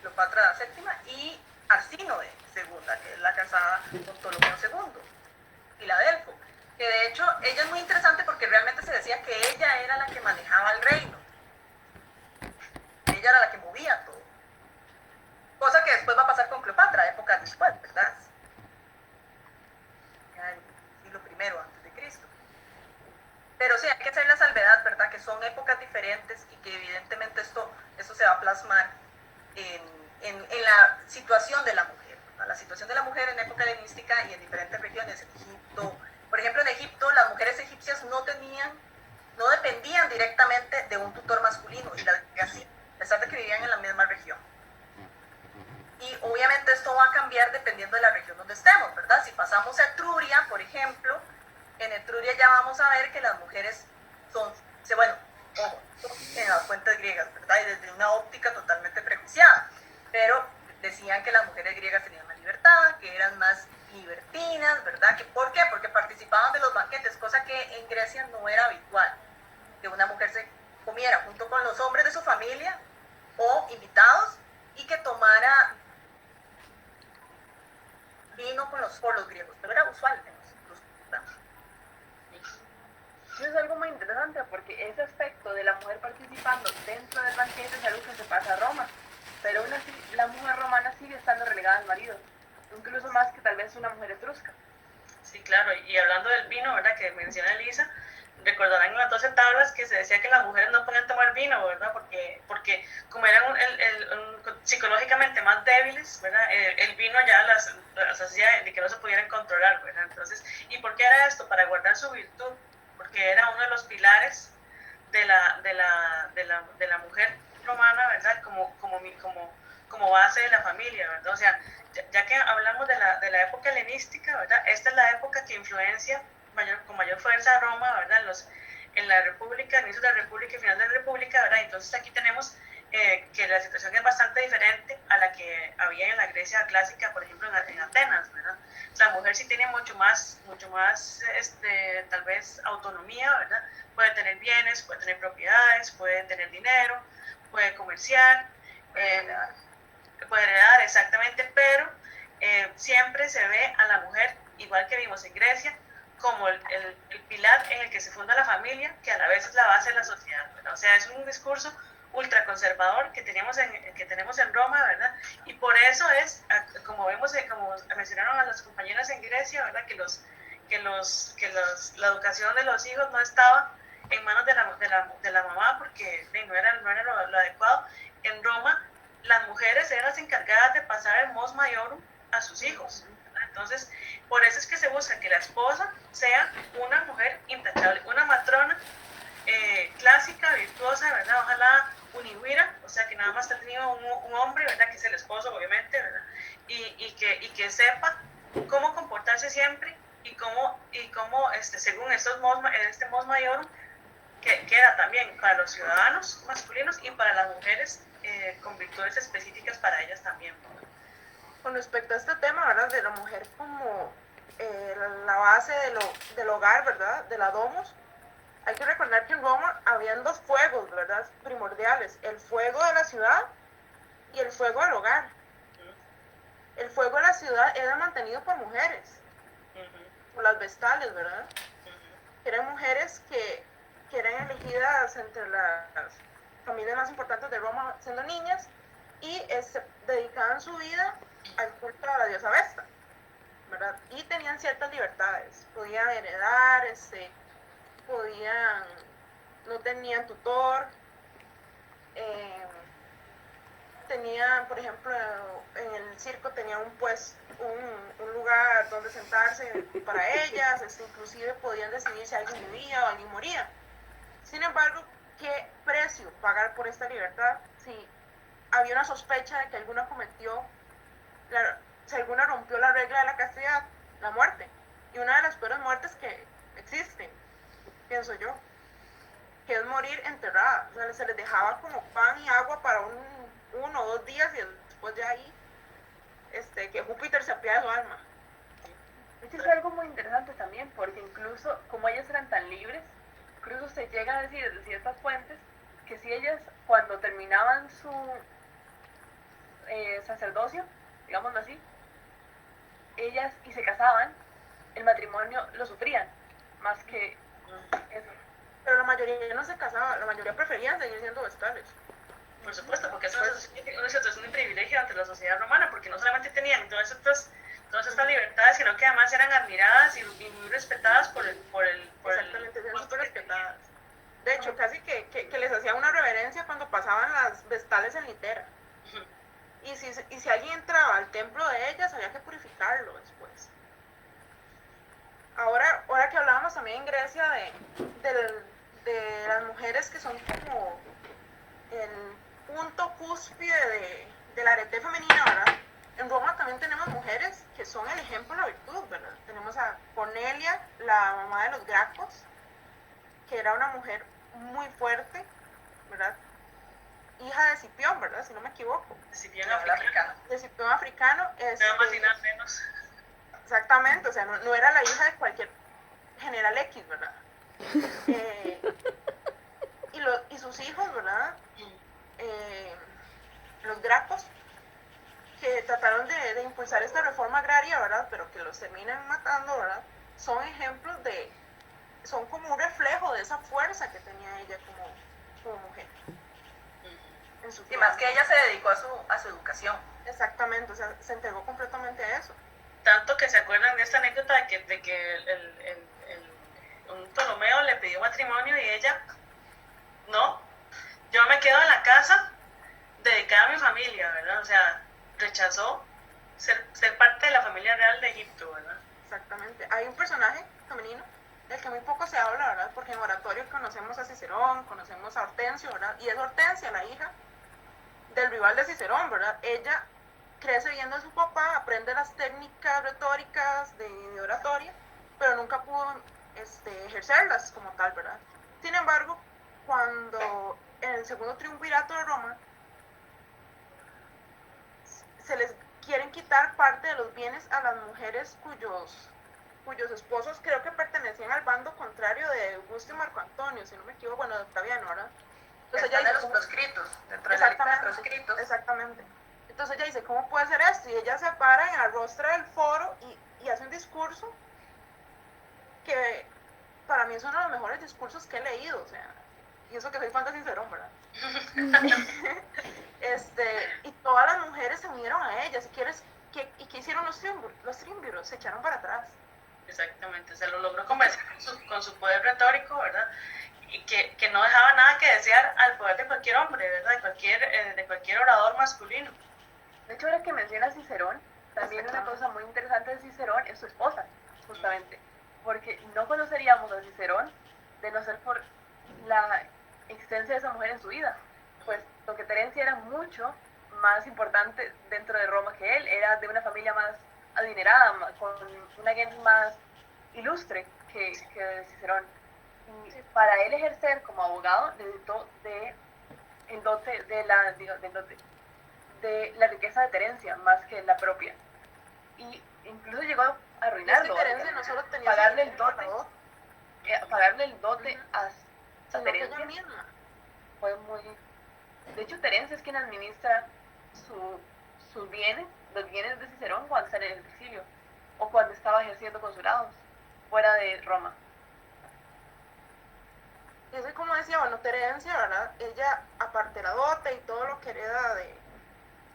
Cleopatra VII, y Arsínoe II, que es la casada con Ptolomeo II, Filadelfo, que de hecho ella es muy interesante porque realmente se decía que ella era la que manejaba el reino, ella era la que movía todo, cosa que después va a pasar con Cleopatra, épocas después, ¿verdad? Ya en el siglo I antes de Cristo. Pero sí, hay que hacer la salvedad, ¿verdad? Que son épocas diferentes y que evidentemente esto se va a plasmar en la situación de la mujer, ¿verdad? La situación de la mujer en época helenística y en diferentes regiones. En Egipto, por ejemplo, en Egipto las mujeres egipcias no dependían directamente de un tutor masculino, y las griegas sí, a pesar de que vivían en la misma región. Y obviamente esto va a cambiar dependiendo de la región donde estemos, ¿verdad? Si pasamos a Etruria, por ejemplo, en Etruria ya vamos a ver que las mujeres son en las fuentes griegas, ¿verdad? Y desde una óptica totalmente prejuiciada, pero decían que las mujeres griegas tenían más libertad, que eran más libertinas, ¿verdad? ¿Por qué? Porque participaban de los banquetes, cosa que en Grecia no era habitual, que una mujer se comiera junto con los hombres de su familia o invitados y que tomara vino por los griegos, pero era usual en los Eso es algo muy interesante porque ese aspecto de la mujer participando dentro del banquete es algo que se pasa a Roma, pero aún así la mujer romana sigue estando relegada al marido, incluso más que tal vez una mujer etrusca. Sí, claro, y hablando del vino, ¿verdad? Que menciona Elisa, recordarán en las 12 tablas que se decía que las mujeres no podían tomar vino, ¿verdad? Porque como eran psicológicamente más débiles, ¿verdad? El vino ya las hacía de que no se pudieran controlar, ¿verdad? Entonces, ¿y por qué era esto? Para guardar su virtud, porque era uno de los pilares de la mujer romana, ¿verdad? Como base de la familia, ¿verdad? O sea, ya que hablamos de la época helenística, ¿verdad? Esta es la época que influencia con mayor fuerza a Roma, ¿verdad? En la República, inicio de la República y final de la República, ¿verdad? Entonces aquí tenemos que la situación es bastante diferente a la que había en la Grecia clásica, por ejemplo, en Atenas, ¿verdad? La mujer sí tiene mucho más tal vez autonomía, ¿verdad? Puede tener bienes, puede tener propiedades, puede tener dinero, puede comerciar, puede heredar, exactamente, pero siempre se ve a la mujer, igual que vimos en Grecia, como el pilar en el que se funda la familia, que a la vez es la base de la sociedad, ¿verdad? O sea, es un discurso ultraconservador que tenemos en Roma, ¿verdad? Y por eso es, como mencionaron a las compañeras en Grecia, ¿verdad? Que la educación de los hijos no estaba en manos de la mamá, porque no era lo adecuado. En Roma, las mujeres eran las encargadas de pasar el mos maiorum a sus hijos, ¿verdad? Entonces, por eso es que se busca que la esposa sea una mujer intachable, una matrona clásica, virtuosa, ¿verdad? Ojalá uniguira, o sea, que nada más ha tenido un hombre, ¿verdad? Que es el esposo, obviamente, ¿verdad? Y que sepa cómo comportarse siempre y cómo según este mos maiorum, que era también para los ciudadanos masculinos y para las mujeres con virtudes específicas para ellas también. Con respecto a este tema, ¿verdad? De la mujer como la base del hogar, ¿verdad? De la domus. Hay que recordar que en Roma habían dos fuegos, ¿verdad? Primordiales. El fuego de la ciudad y el fuego del hogar. El fuego de la ciudad era mantenido por mujeres. Por las vestales, ¿verdad? Eran mujeres que eran elegidas entre las familias más importantes de Roma siendo niñas y dedicaban su vida al culto a la diosa Vesta, ¿verdad? Y tenían ciertas libertades. Podían heredar, no tenían tutor, tenían, por ejemplo, en el circo tenían un lugar donde sentarse para ellas, inclusive podían decidir si alguien vivía o alguien moría. Sin embargo, ¿qué precio pagar por esta libertad si había una sospecha de que si alguna rompió la regla de la castidad? La muerte, y una de las peores muertes que existen. pienso yo, que es morir enterrada. O sea, se les dejaba como pan y agua para 1 o 2 días y después de ahí, que Júpiter se apiade de su alma. Esto es algo muy interesante también, porque incluso como ellas eran tan libres, incluso se llega a decir desde ciertas fuentes que si ellas cuando terminaban su sacerdocio, digámoslo así, ellas y se casaban, el matrimonio lo sufrían, más que eso. Pero la mayoría no se casaba, la mayoría preferían seguir siendo vestales. Por supuesto, porque eso es una situación de privilegio ante la sociedad romana, porque no solamente tenían todas estas libertades, sino que además eran admiradas y muy respetadas por el Exactamente, eran súper respetadas. De hecho, casi que les hacían una reverencia cuando pasaban las vestales en litera. Y si alguien entraba al templo de ellas, había que purificarlo después. Ahora que hablábamos también en Grecia de las mujeres que son como el punto cúspide del arete femenino, ¿verdad? En Roma también tenemos mujeres que son el ejemplo de la virtud, ¿verdad? Tenemos a Cornelia, la mamá de los Gracos, que era una mujer muy fuerte, ¿verdad? Hija de Escipión, ¿verdad? Si no me equivoco. Escipión africano. De Escipión africano. Nada más y nada menos. Exactamente, o sea, no era la hija de cualquier general X, ¿verdad? Y sus hijos, ¿verdad? Los Gracos, que trataron de impulsar esta reforma agraria, ¿verdad? Pero que los terminan matando, ¿verdad? Son ejemplos son como un reflejo de esa fuerza que tenía ella como mujer. Y más que ella se dedicó a su educación. Exactamente, o sea, se entregó completamente a eso. Tanto que se acuerdan de esta anécdota de que un Ptolomeo le pidió matrimonio y ella, no, yo me quedo en la casa dedicada a mi familia, ¿verdad? O sea, rechazó ser parte de la familia real de Egipto, ¿verdad? Exactamente. Hay un personaje femenino del que muy poco se habla, ¿verdad? Porque en oratorio conocemos a Cicerón, conocemos a Hortensio, ¿verdad? Y es Hortensia, la hija del rival de Cicerón, ¿verdad? Ella crece viendo a su papá, aprende las técnicas retóricas de oratoria, pero nunca pudo ejercerlas como tal, ¿verdad? Sin embargo, cuando en el segundo triunvirato de Roma se les quieren quitar parte de los bienes a las mujeres cuyos esposos creo que pertenecían al bando contrario de Augusto y Marco Antonio, si no me equivoco, bueno, de Octaviano, ¿verdad? Entonces ella de los proscritos, dentro de la lista de proscritos. Exactamente. Entonces ella dice, ¿cómo puede ser esto? Y ella se para en la rostra del foro y hace un discurso que para mí es uno de los mejores discursos que he leído, o sea, y eso que soy fan de Cicerón, ¿verdad? Y todas las mujeres se unieron a ella, si quieres, ¿y qué hicieron los triunviros? Se echaron para atrás. Exactamente, se lo logró convencer con su poder retórico, ¿verdad? Y que no dejaba nada que desear al poder de cualquier hombre, ¿verdad? De cualquier orador masculino. De hecho, ahora que menciona Cicerón, también una cosa muy interesante de Cicerón es su esposa, justamente, porque no conoceríamos a Cicerón de no ser por la existencia de esa mujer en su vida, pues lo que Terencia era mucho más importante dentro de Roma que él, era de una familia más adinerada, con una gente más ilustre que Cicerón. Y para él ejercer como abogado necesitó el dote de la riqueza de Terencia más que la propia. Y incluso llegó a arruinarlo. Terencia no solo tenía pagarle el dote a Terencia misma. fue muy... De hecho, Terencia es quien administra sus bienes, los bienes de Cicerón cuando está en el exilio o cuando estaba ejerciendo consulados fuera de Roma. Y eso, como decía, bueno, Terencia, ¿verdad? Ella, aparte de la dote y todo lo que hereda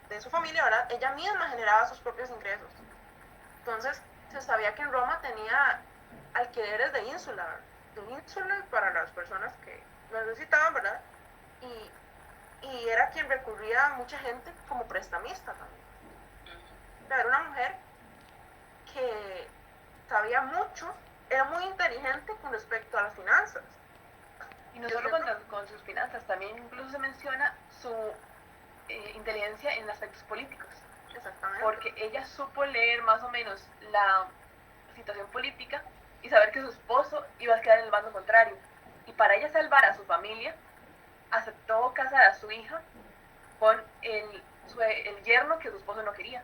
de su familia, ¿verdad? Ella misma generaba sus propios ingresos. Entonces, se sabía que en Roma tenía alquileres de ínsula para las personas que lo necesitaban, ¿verdad? Y era quien recurría a mucha gente como prestamista también. Era una mujer que sabía mucho, era muy inteligente con respecto a las finanzas. Y no solo con sus finanzas, también incluso se menciona su inteligencia en aspectos políticos. Exactamente. Porque ella supo leer más o menos la situación política y saber que su esposo iba a quedar en el bando contrario. Y para ella salvar a su familia, aceptó casar a su hija con el yerno que su esposo no quería.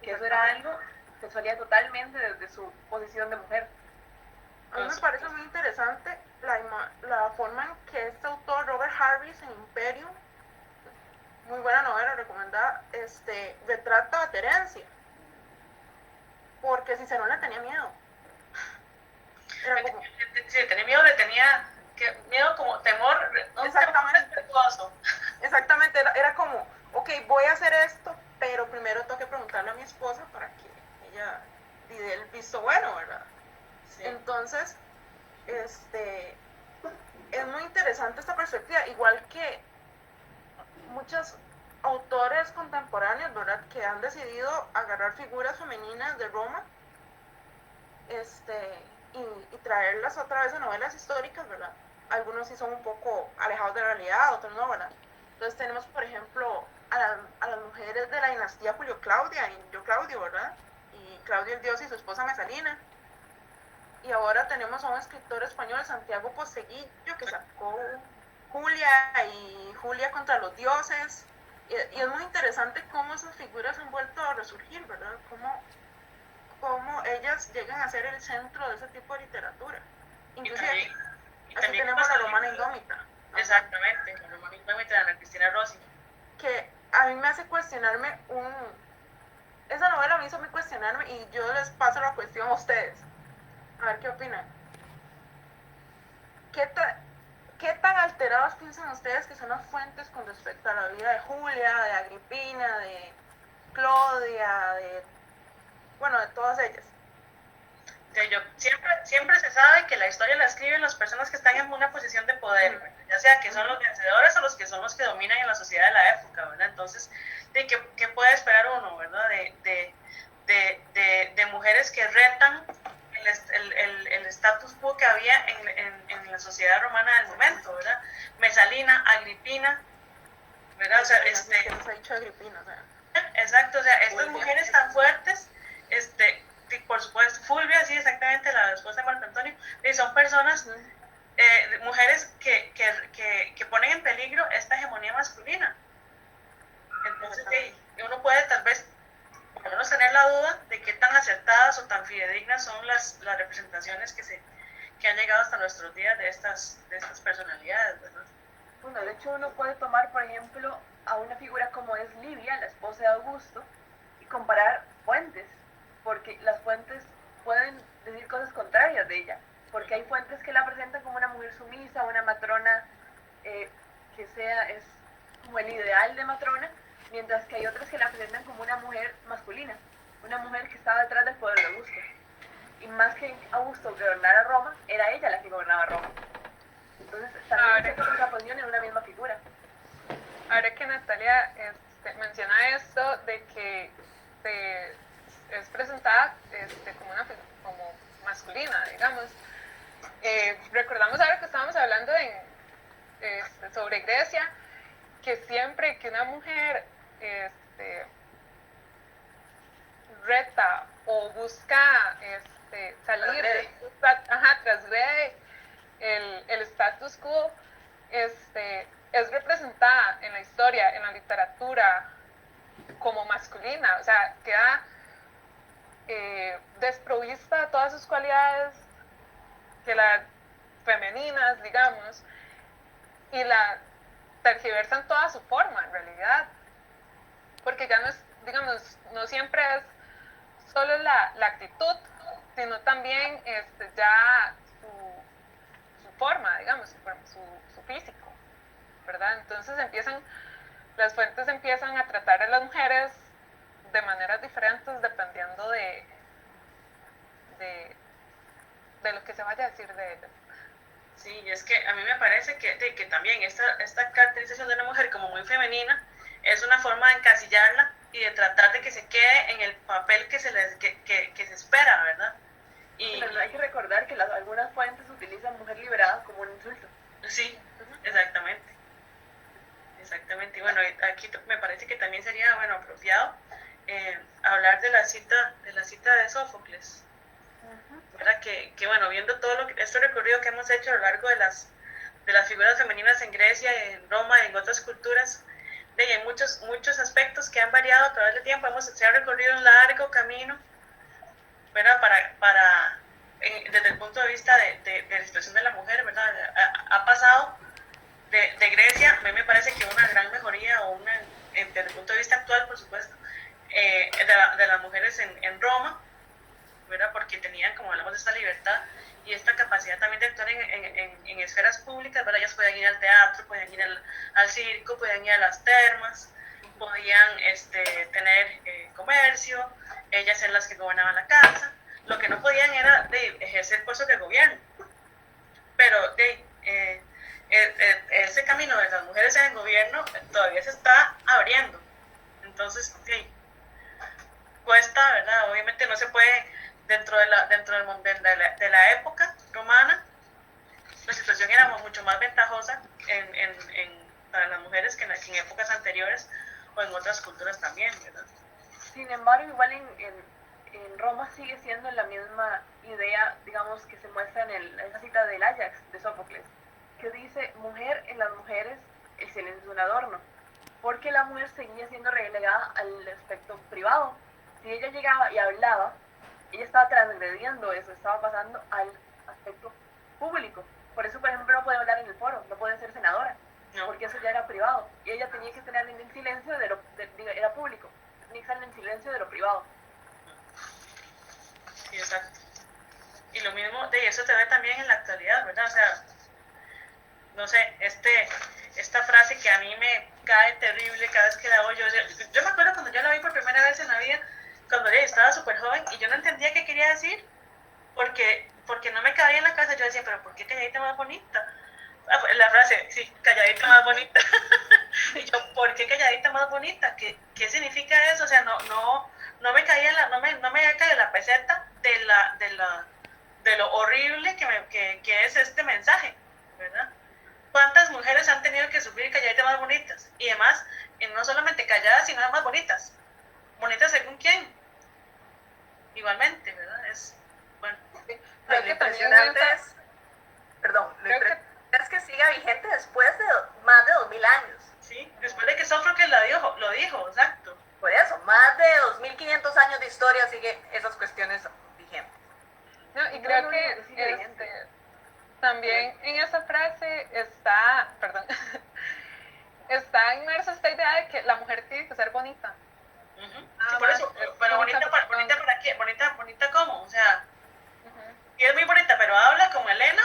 Que eso era algo que salía totalmente desde su posición de mujer. A mí me parece muy interesante la forma en que este autor, Robert Harris, en Imperio, muy buena novela, recomendada, retrata a Terencia. Porque Cicerón le tenía miedo. Era como... Sí, tenía miedo, le tenía miedo como temor, Exactamente. respetuoso. Exactamente, era como, ok, voy a hacer esto, pero primero tengo que preguntarle a mi esposa para que ella dé el visto bueno, ¿verdad? Sí. Entonces, es muy interesante esta perspectiva, igual que muchos autores contemporáneos, ¿verdad?, que han decidido agarrar figuras femeninas de Roma, y traerlas otra vez a novelas históricas, ¿verdad? Algunos sí son un poco alejados de la realidad, otros no, ¿verdad? Entonces tenemos, por ejemplo, a las mujeres de la dinastía Julio Claudio, ¿verdad? Y Claudio el Dios y su esposa Mesalina. Y ahora tenemos a un escritor español, Santiago Poseguillo, que sacó Julia y Julia contra los dioses. Y es muy interesante cómo esas figuras han vuelto a resurgir, ¿verdad? Cómo ellas llegan a ser el centro de ese tipo de literatura. Inclusive, así tenemos a la Romana Indómita. Exactamente, la Romana Indómita de Ana Cristina Rossi. Que a mí me hace cuestionarme esa novela me hizo a mí cuestionarme, y yo les paso la cuestión a ustedes. A ver qué opinan. ¿Qué tan alterados piensan ustedes que son las fuentes con respecto a la vida de Julia, de Agripina, de Claudia, de todas ellas? Siempre se sabe que la historia la escriben las personas que están en una posición de poder, ¿verdad? Ya sea que son los vencedores o los que son los que dominan en la sociedad de la época, ¿verdad? Entonces, ¿qué puede esperar uno, ¿verdad? De mujeres que retan el status quo que había en la sociedad romana del momento, ¿verdad? Mesalina, Agripina, ¿verdad? O sea, ¿Qué nos ha dicho Agripina? O sea, exacto, o sea, estas mujeres tan fuertes, por supuesto, Fulvia, sí, exactamente, la esposa de Marco Antonio, y son personas, mujeres que ponen en peligro esta hegemonía masculina. Entonces, uno puede tal vez, por lo menos, tener la duda de qué tan acertadas o tan fidedignas son las representaciones que han llegado hasta nuestros días de estas personalidades, ¿verdad? Bueno, de hecho uno puede tomar, por ejemplo, a una figura como es Livia, la esposa de Augusto, y comparar fuentes, porque las fuentes pueden decir cosas contrarias de ella, porque hay fuentes que la presentan como una mujer sumisa, una matrona que es como el ideal de matrona, mientras que hay otras que la presentan como una mujer masculina, una mujer que estaba detrás del poder de Augusto. Y más que Augusto gobernara Roma, era ella la que gobernaba Roma. Entonces también se contraposición en una misma figura. Ahora que Natalia menciona esto de que es presentada como masculina, digamos, recordamos ahora que estábamos hablando sobre Grecia, que siempre que una mujer reta o busca salir transgrede el status quo, es representada en la historia, en la literatura, como masculina, o sea, queda desprovista de todas sus cualidades que las femeninas, digamos, y la tergiversan toda su forma, en realidad, porque ya no es, digamos, no siempre es solo la actitud, sino también ya su forma, digamos, su físico, ¿verdad? Entonces las fuentes empiezan a tratar a las mujeres de maneras diferentes dependiendo de lo que se vaya a decir de ellas. Sí, y es que a mí me parece que también esta caracterización de una mujer como muy femenina es una forma de encasillarla y de tratar de que se quede en el papel que se espera, ¿verdad? Pero hay que recordar que algunas fuentes utilizan mujer liberada como un insulto. Sí, exactamente. Exactamente. Y bueno, aquí me parece que también sería, bueno, apropiado hablar de la cita de Sófocles. ¿verdad? Que bueno, viendo todo este recorrido que hemos hecho a lo largo de las figuras femeninas en Grecia, en Roma y en otras culturas, hay muchos aspectos que han variado a través del tiempo. Se ha recorrido un largo camino, ¿verdad? Desde el punto de vista de la situación de la mujer, ¿verdad? Ha pasado de Grecia, a mí me parece que una gran mejoría, desde el punto de vista actual, por supuesto, de las mujeres en Roma, ¿verdad? Porque tenían, como hablamos, esta libertad y esta capacidad también de actuar en esferas públicas, ¿verdad? Ellas podían ir al teatro, podían ir al circo, podían ir a las termas, podían tener comercio, ellas eran las que gobernaban la casa. Lo que no podían era ejercer puestos de gobierno. Pero ese camino de las mujeres en el gobierno todavía se está abriendo. Entonces, cuesta, ¿verdad? Obviamente no se puede, dentro de la época romana, la situación era mucho más ventajosa para las mujeres que en épocas anteriores o en otras culturas también, ¿verdad? Sin embargo, igual en Roma sigue siendo la misma idea, digamos, que se muestra en esa cita del Ajax de Sófocles, que dice: mujer, en las mujeres el silencio es un adorno, porque la mujer seguía siendo relegada al aspecto privado. Si ella llegaba y hablaba, ella estaba transgrediendo eso, estaba pasando al aspecto público. Por eso, por ejemplo, no puede hablar en el foro, no puede ser senadora, No. porque eso ya era privado, y ella tenía que estar en el silencio era público, tenía que estar en el silencio de lo privado. Sí, exacto. Y lo mismo, de eso te ve también en la actualidad, ¿verdad? O sea, no sé, esta frase que a mí me cae terrible cada vez que la oigo. Yo me acuerdo cuando yo la vi por primera vez en la vida, cuando yo estaba súper joven, y yo no entendía qué quería decir, porque no me cabía en la casa. Yo decía, pero ¿por qué calladita más bonita? La frase, sí, calladita más bonita. Y yo, ¿por qué calladita más bonita? ¿Qué significa eso? O sea, no me caía no me había caído la peseta de lo horrible que es este mensaje, ¿verdad? ¿Cuántas mujeres han tenido que sufrir calladitas más bonitas? Y además, no solamente calladas, sino más bonitas. ¿Bonitas según quién? Igualmente, ¿verdad? Bueno. Lo impresionante es, perdón, lo impresionante es que siga vigente después de más de 2000 años. Sí, después de que Sófocles lo dijo, exacto. Por eso, más de 2500 años de historia sigue esas cuestiones vigentes. No, y creo que también en esa frase está inmersa esta idea de que la mujer tiene que ser bonita. Sí, por eso, pero bonita para qué, bonita cómo, o sea, y es muy bonita, pero habla como Elena,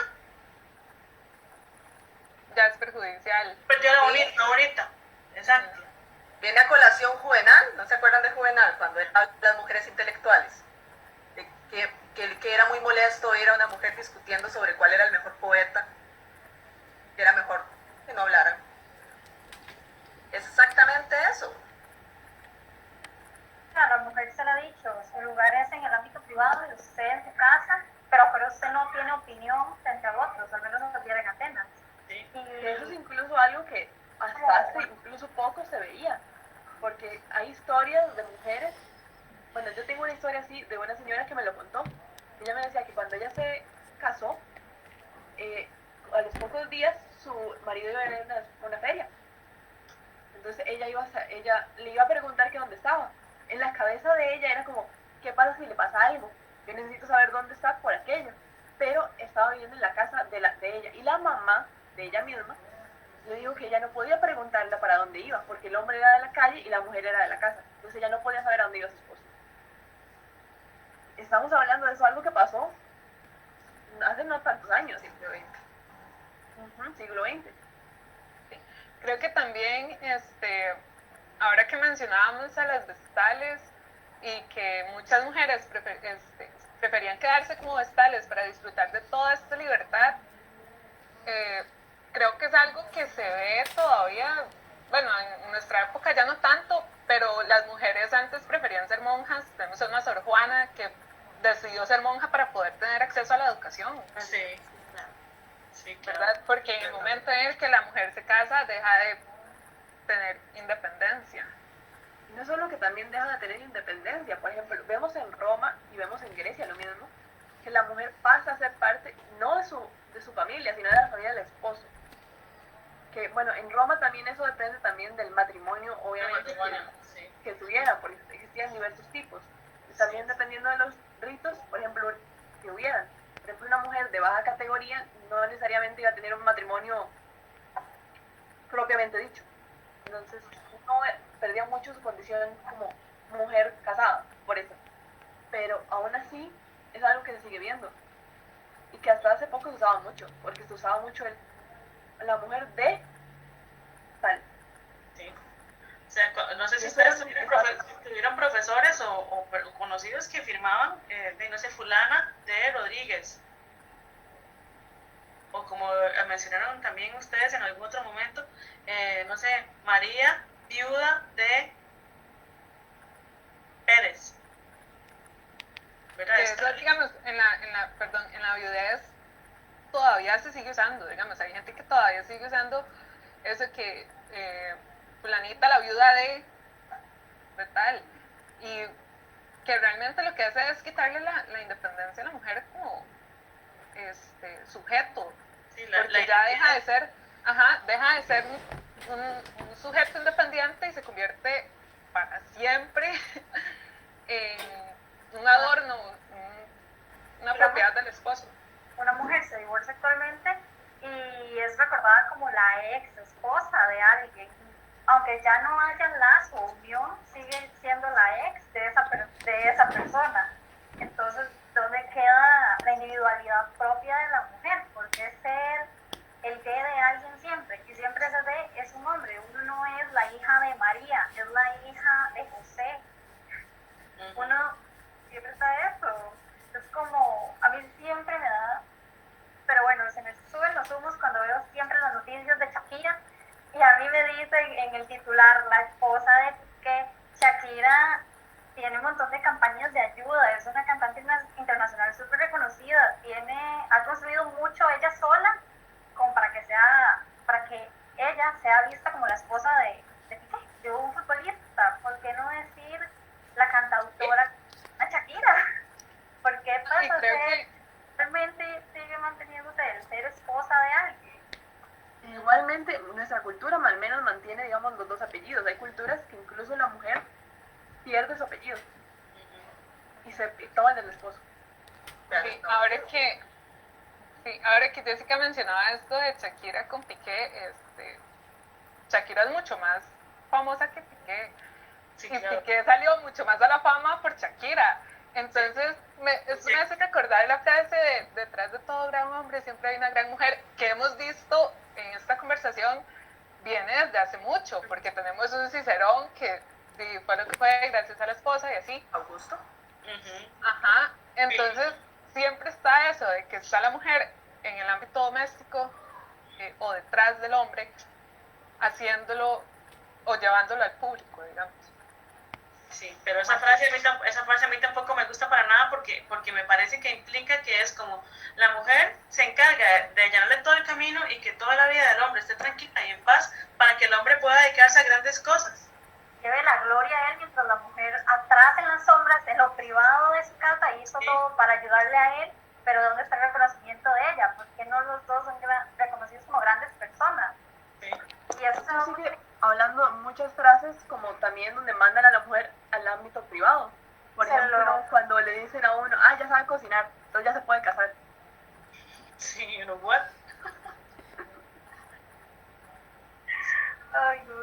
ya es perjudicial. pues yo era no bonita, exacto. Viene a colación Juvenal, ¿no se acuerdan de Juvenal? Cuando él habla de las mujeres intelectuales, que era muy molesto oír a una mujer discutiendo sobre cuál era el mejor poeta, que era mejor que no hablaran. Es exactamente eso. Claro, la mujer se lo ha dicho, su lugar es en el ámbito privado y usted en su casa, pero usted no tiene opinión frente a otros, al menos no se tiene en Atenas. Sí. Y eso es incluso algo que hasta hace incluso poco se veía, porque hay historias de mujeres. Bueno, yo tengo una historia así de una señora que me lo contó. Ella me decía que cuando ella se casó, a los pocos días su marido iba a ir a una feria. Entonces ella le iba a preguntar que dónde estaba. En la cabeza de ella era como, ¿qué pasa si le pasa algo? Yo necesito saber dónde está por aquello. Pero estaba viviendo en la casa de ella. Y la mamá de ella misma le dijo que ella no podía preguntarle para dónde iba, porque el hombre era de la calle y la mujer era de la casa. Entonces ella no podía saber a dónde iba su esposo. Estamos hablando de eso, algo que pasó hace no tantos años. Siglo XX. Siglo XX. Creo que también, ahora que mencionábamos a las vestales y que muchas mujeres preferían quedarse como vestales para disfrutar de toda esta libertad, creo que es algo que se ve todavía, bueno, en nuestra época ya no tanto, pero las mujeres antes preferían ser monjas. Tenemos a una Sor Juana que decidió ser monja para poder tener acceso a la educación. Sí, claro. Sí, claro. ¿Verdad? Porque en el momento en el que la mujer se casa, deja de tener independencia. Y no solo que también deja de tener independencia, por ejemplo, vemos en Roma y vemos en Grecia lo mismo, que la mujer pasa a ser parte no de su familia, sino de la familia del esposo. Que bueno, en Roma también eso depende también del matrimonio, obviamente, que tuvieran, porque existían diversos tipos. Y también dependiendo de los ritos, por ejemplo, que hubieran. Por ejemplo, una mujer de baja categoría no necesariamente iba a tener un matrimonio propiamente dicho. Entonces, uno perdía mucho su condición como mujer casada, por eso. Pero aún así, es algo que se sigue viendo. Y que hasta hace poco se usaba mucho, porque se usaba mucho la mujer de tal. Sí. O sea, no sé si ustedes tuvieron profesores o conocidos que firmaban, no sé, fulana de Rodríguez. O como mencionaron también ustedes en algún otro momento, no sé, María, viuda de Pérez. ¿Verdad? Eso, digamos, en la viudez todavía se sigue usando, digamos, hay gente que todavía sigue usando eso que fulanita la viuda de tal, y que realmente lo que hace es quitarle la independencia a la mujer como sujeto, Sí, porque ya deja de ser un sujeto independiente y se convierte para siempre en un adorno, una propiedad del esposo. Una mujer se divorcia actualmente y es recordada como la ex esposa de alguien. Aunque ya no haya lazo o unión, sigue siendo la ex de esa persona. Entonces, ¿dónde queda la individualidad propia de la mujer? Porque es ser el D de alguien siempre, y siempre ese D es un hombre. Uno no es la hija de María, es la hija de José. Uno siempre está eso. Es como, a mí siempre me da, pero bueno, se me suben los humos cuando veo siempre las noticias de Shakira, y a mí me dicen en el titular, la esposa de Piqué. Shakira tiene un montón de campañas de ayuda, es una cantante internacional súper reconocida, ha construido mucho ella sola, como para que ella sea vista como la esposa de Piqué, de un futbolista. ¿Por qué no decir la cantautora Shakira? ¿Por qué pasa a ser, realmente sigue manteniéndose el ser esposa de alguien? Igualmente, nuestra cultura al menos mantiene, digamos, los dos apellidos. Hay culturas que incluso la mujer pierde su apellido y se toma el del esposo. Sí, ahora que Jessica mencionaba esto de Shakira con Piqué, Shakira es mucho más famosa que Piqué. Sí, y claro. Piqué salió mucho más a la fama por Shakira. Entonces, eso me hace recordar la frase de detrás de todo gran hombre siempre hay una gran mujer, que hemos visto en esta conversación viene desde hace mucho, porque tenemos un Cicerón que fue lo que fue gracias a la esposa y así. Augusto. Ajá, entonces siempre está eso de que está la mujer en el ámbito doméstico o detrás del hombre haciéndolo o llevándolo al público, digamos. Sí, pero esa frase a mí tampoco me gusta para nada porque me parece que implica que es como la mujer se encarga de allanarle todo el camino y que toda la vida del hombre esté tranquila y en paz para que el hombre pueda dedicarse a grandes cosas. Lleve la gloria a él mientras la mujer atrás en las sombras, en lo privado de su casa, hizo todo para ayudarle a él, pero ¿dónde está el reconocimiento de ella? ¿Por qué no los dos son reconocidos como grandes personas? Sí. Y eso se va Sigue hablando muchas frases como también donde mandan a la mujer al ámbito privado. Por ejemplo, cuando le dicen a uno, ya sabe cocinar, entonces ya se puede casar. Sí, you know what? Ay, no,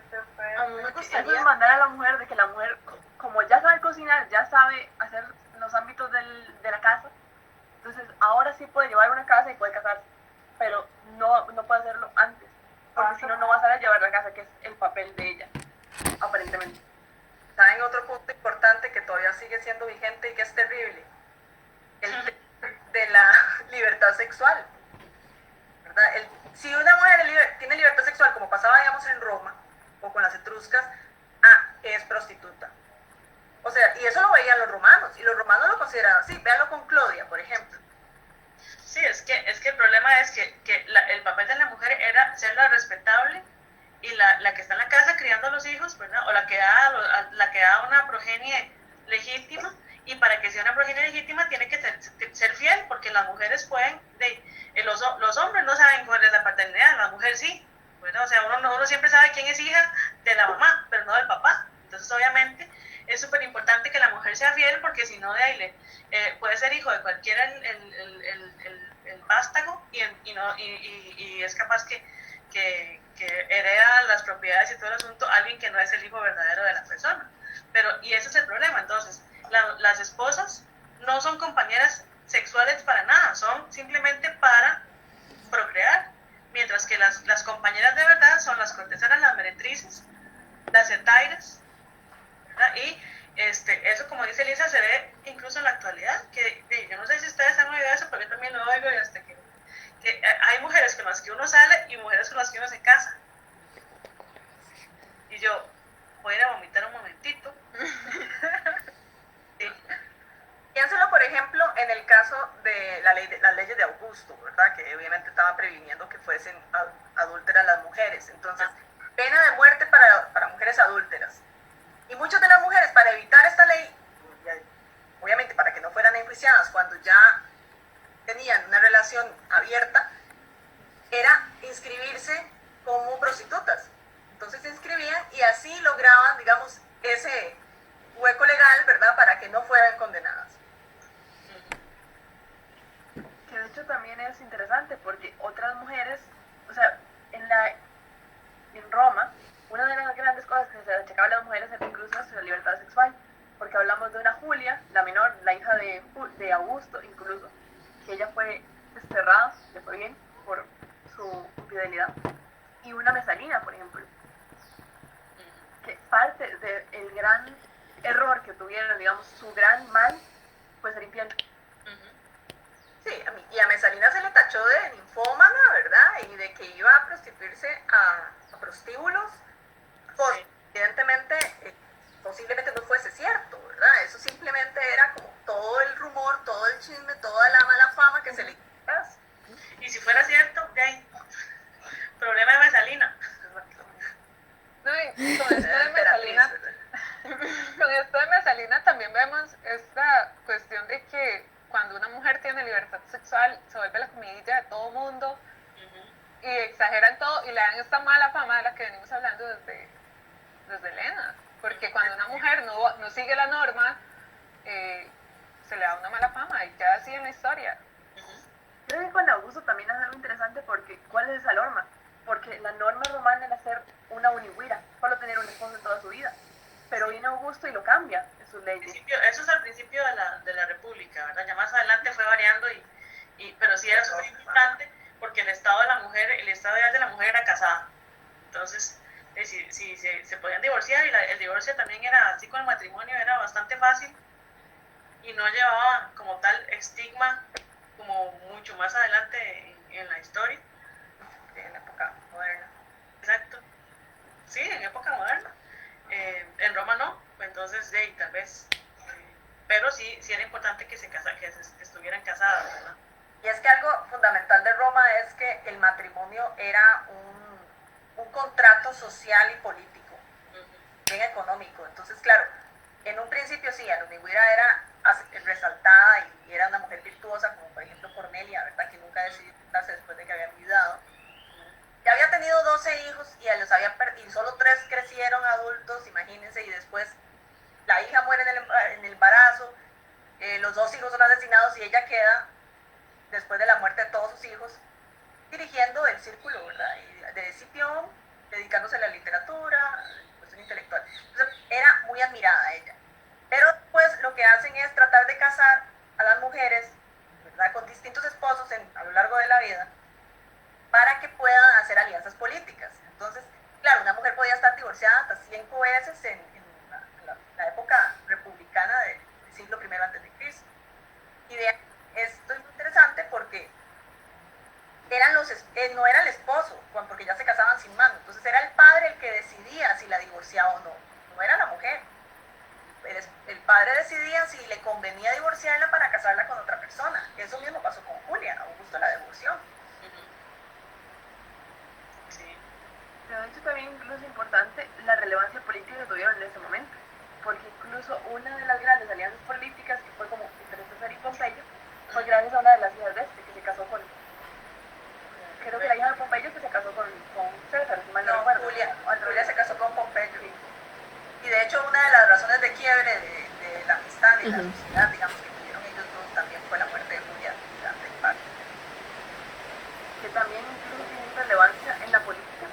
se fue. A mí me Eso gustaría, es mandar a la mujer de que la mujer, como ya sabe cocinar, ya sabe hacer los ámbitos de la casa, entonces ahora sí puede llevar una casa y puede casarse, pero no puede hacerlo antes, porque si no, no va a saber llevar la casa, que es el papel de ella, aparentemente. ¿Saben otro punto importante que todavía sigue siendo vigente y que es terrible? El de la libertad sexual, ¿verdad? Si una mujer tiene libertad sexual, como pasaba, digamos, en Roma, o con las etruscas, es prostituta. O sea, y eso lo veían los romanos, y los romanos lo consideraban así. Véanlo con Clodia, por ejemplo. Sí, es que el problema es que el papel de la mujer era ser la respetable y la que está en la casa criando a los hijos, ¿verdad? O la que da una progenie legítima, y para que sea una progenie legítima tiene que ser fiel, porque las mujeres pueden, los hombres no saben cuál es la paternidad, las mujeres sí. Bueno, o sea, uno siempre sabe quién es hija de la mamá, pero no del papá. Entonces, obviamente, es súper importante que la mujer sea fiel, porque si no, de ahí puede ser hijo de cualquiera el vástago y es capaz que hereda las propiedades y todo el asunto alguien que no es el hijo verdadero de la persona. Y ese es el problema. Entonces, las esposas no son compañeras sexuales para nada, son simplemente para procrear, mientras que las compañeras de verdad son las cortesanas, las meretrices, las etairas, ¿verdad? Y eso, como dice Elisa, se ve incluso en la actualidad, que yo no sé si ustedes han oído eso, pero yo también lo oigo, y hasta que hay mujeres con las que uno sale y mujeres con las que uno se casa. Y yo voy a ir a vomitar un momentito. Sí. Piénselo, por ejemplo, en el caso de las leyes de Augusto, ¿verdad? Que obviamente estaban previniendo que fuesen adúlteras las mujeres. Entonces, pena de muerte para mujeres adúlteras. Y muchas de las mujeres, para evitar esta ley, obviamente para que no fueran enjuiciadas cuando ya tenían una relación abierta, era inscribirse como prostitutas. Entonces se inscribían y así lograban, digamos, ese hueco legal, ¿verdad?, para que no fueran condenadas. Que de hecho también es interesante porque otras mujeres, o sea, en Roma, una de las grandes cosas que se achacaba a las mujeres era incluso su libertad sexual, porque hablamos de una Julia, la menor, la hija de Augusto, incluso, que ella fue desterrada, le fue bien, por su infidelidad, y una Mesalina, por ejemplo, que parte del gran error que tuvieron, digamos, su gran mal, fue ser infiel. Sí, y a Mesalina se le tachó de ninfómana, ¿verdad? Y de que iba a prostituirse a prostíbulos, porque evidentemente posiblemente no fuese cierto, ¿verdad? Eso simplemente era como todo el rumor, todo el chisme, toda la mala fama que se le quitaba. Y si fuera cierto, ¿qué hay? Problema de Mesalina. No, y con esto de Mesalina, con esto de Mesalina también vemos esta cuestión de que cuando una mujer tiene libertad sexual se vuelve la comidilla de todo mundo y exageran todo y le dan esta mala fama de la que venimos hablando desde Elena, porque cuando una mujer no sigue la norma, se le da una mala fama y queda así en la historia. Creo que con Augusto también es algo interesante porque ¿cuál es esa norma? Porque la norma romana era ser una unigüira, solo tener un esposo en toda su vida. Pero viene Augusto y lo cambia en sus leyes. Eso es al principio de la República, ¿verdad? Ya más adelante fue variando, pero sí era súper importante porque el estado ideal de la mujer era casada. Entonces, si se podían divorciar, y el divorcio también era, así con el matrimonio, era bastante fácil y no llevaba como tal estigma como mucho más adelante en la historia. En la época moderna. Exacto. Sí, en época moderna. En Roma no, entonces tal vez. Pero sí era importante que estuvieran casadas, ¿verdad? Y es que algo fundamental de Roma es que el matrimonio era un contrato social y político, bien económico. Entonces, claro, en un principio sí, la unigüira era resaltada y era una mujer virtuosa, como por ejemplo Cornelia, ¿verdad?, que nunca decidió casarse después de que había enviudado. Ya había tenido 12 hijos y solo 3 crecieron adultos, imagínense, y después la hija muere en el embarazo, los 2 hijos son asesinados y ella queda, después de la muerte de todos sus hijos, dirigiendo el círculo, ¿verdad?, de Escipión, dedicándose a la literatura, a la cuestión intelectual. Entonces, era muy admirada ella. Pero después lo que hacen es tratar de casar a las mujeres, ¿verdad?, con distintos esposos a lo largo de la vida, para que puedan hacer alianzas políticas. Entonces, claro, una mujer podía estar divorciada hasta 5 veces en la época republicana del siglo I a.C. Y esto es interesante porque no era el esposo, porque ya se casaban sin mano. Entonces era el padre el que decidía si la divorciaba o no, no era la mujer. El padre decidía si le convenía divorciarla para casarla con otra persona. Eso mismo pasó con Julia, Augusto la divorció. Pero de hecho también incluso es importante la relevancia política que tuvieron en ese momento, porque incluso incluso una de las grandes alianzas políticas que fue como entre César y Pompeyo fue gracias a una de las hijas de este que se casó con, creo que la hija de Pompeyo que se casó con César, si mal no recuerdo. Julia se casó con Pompeyo. Y de hecho una de las razones de quiebre de la amistad y la sociedad, digamos, que tuvieron ellos dos también fue la muerte de Julia durante el parto. Que también incluso tiene relevancia en la política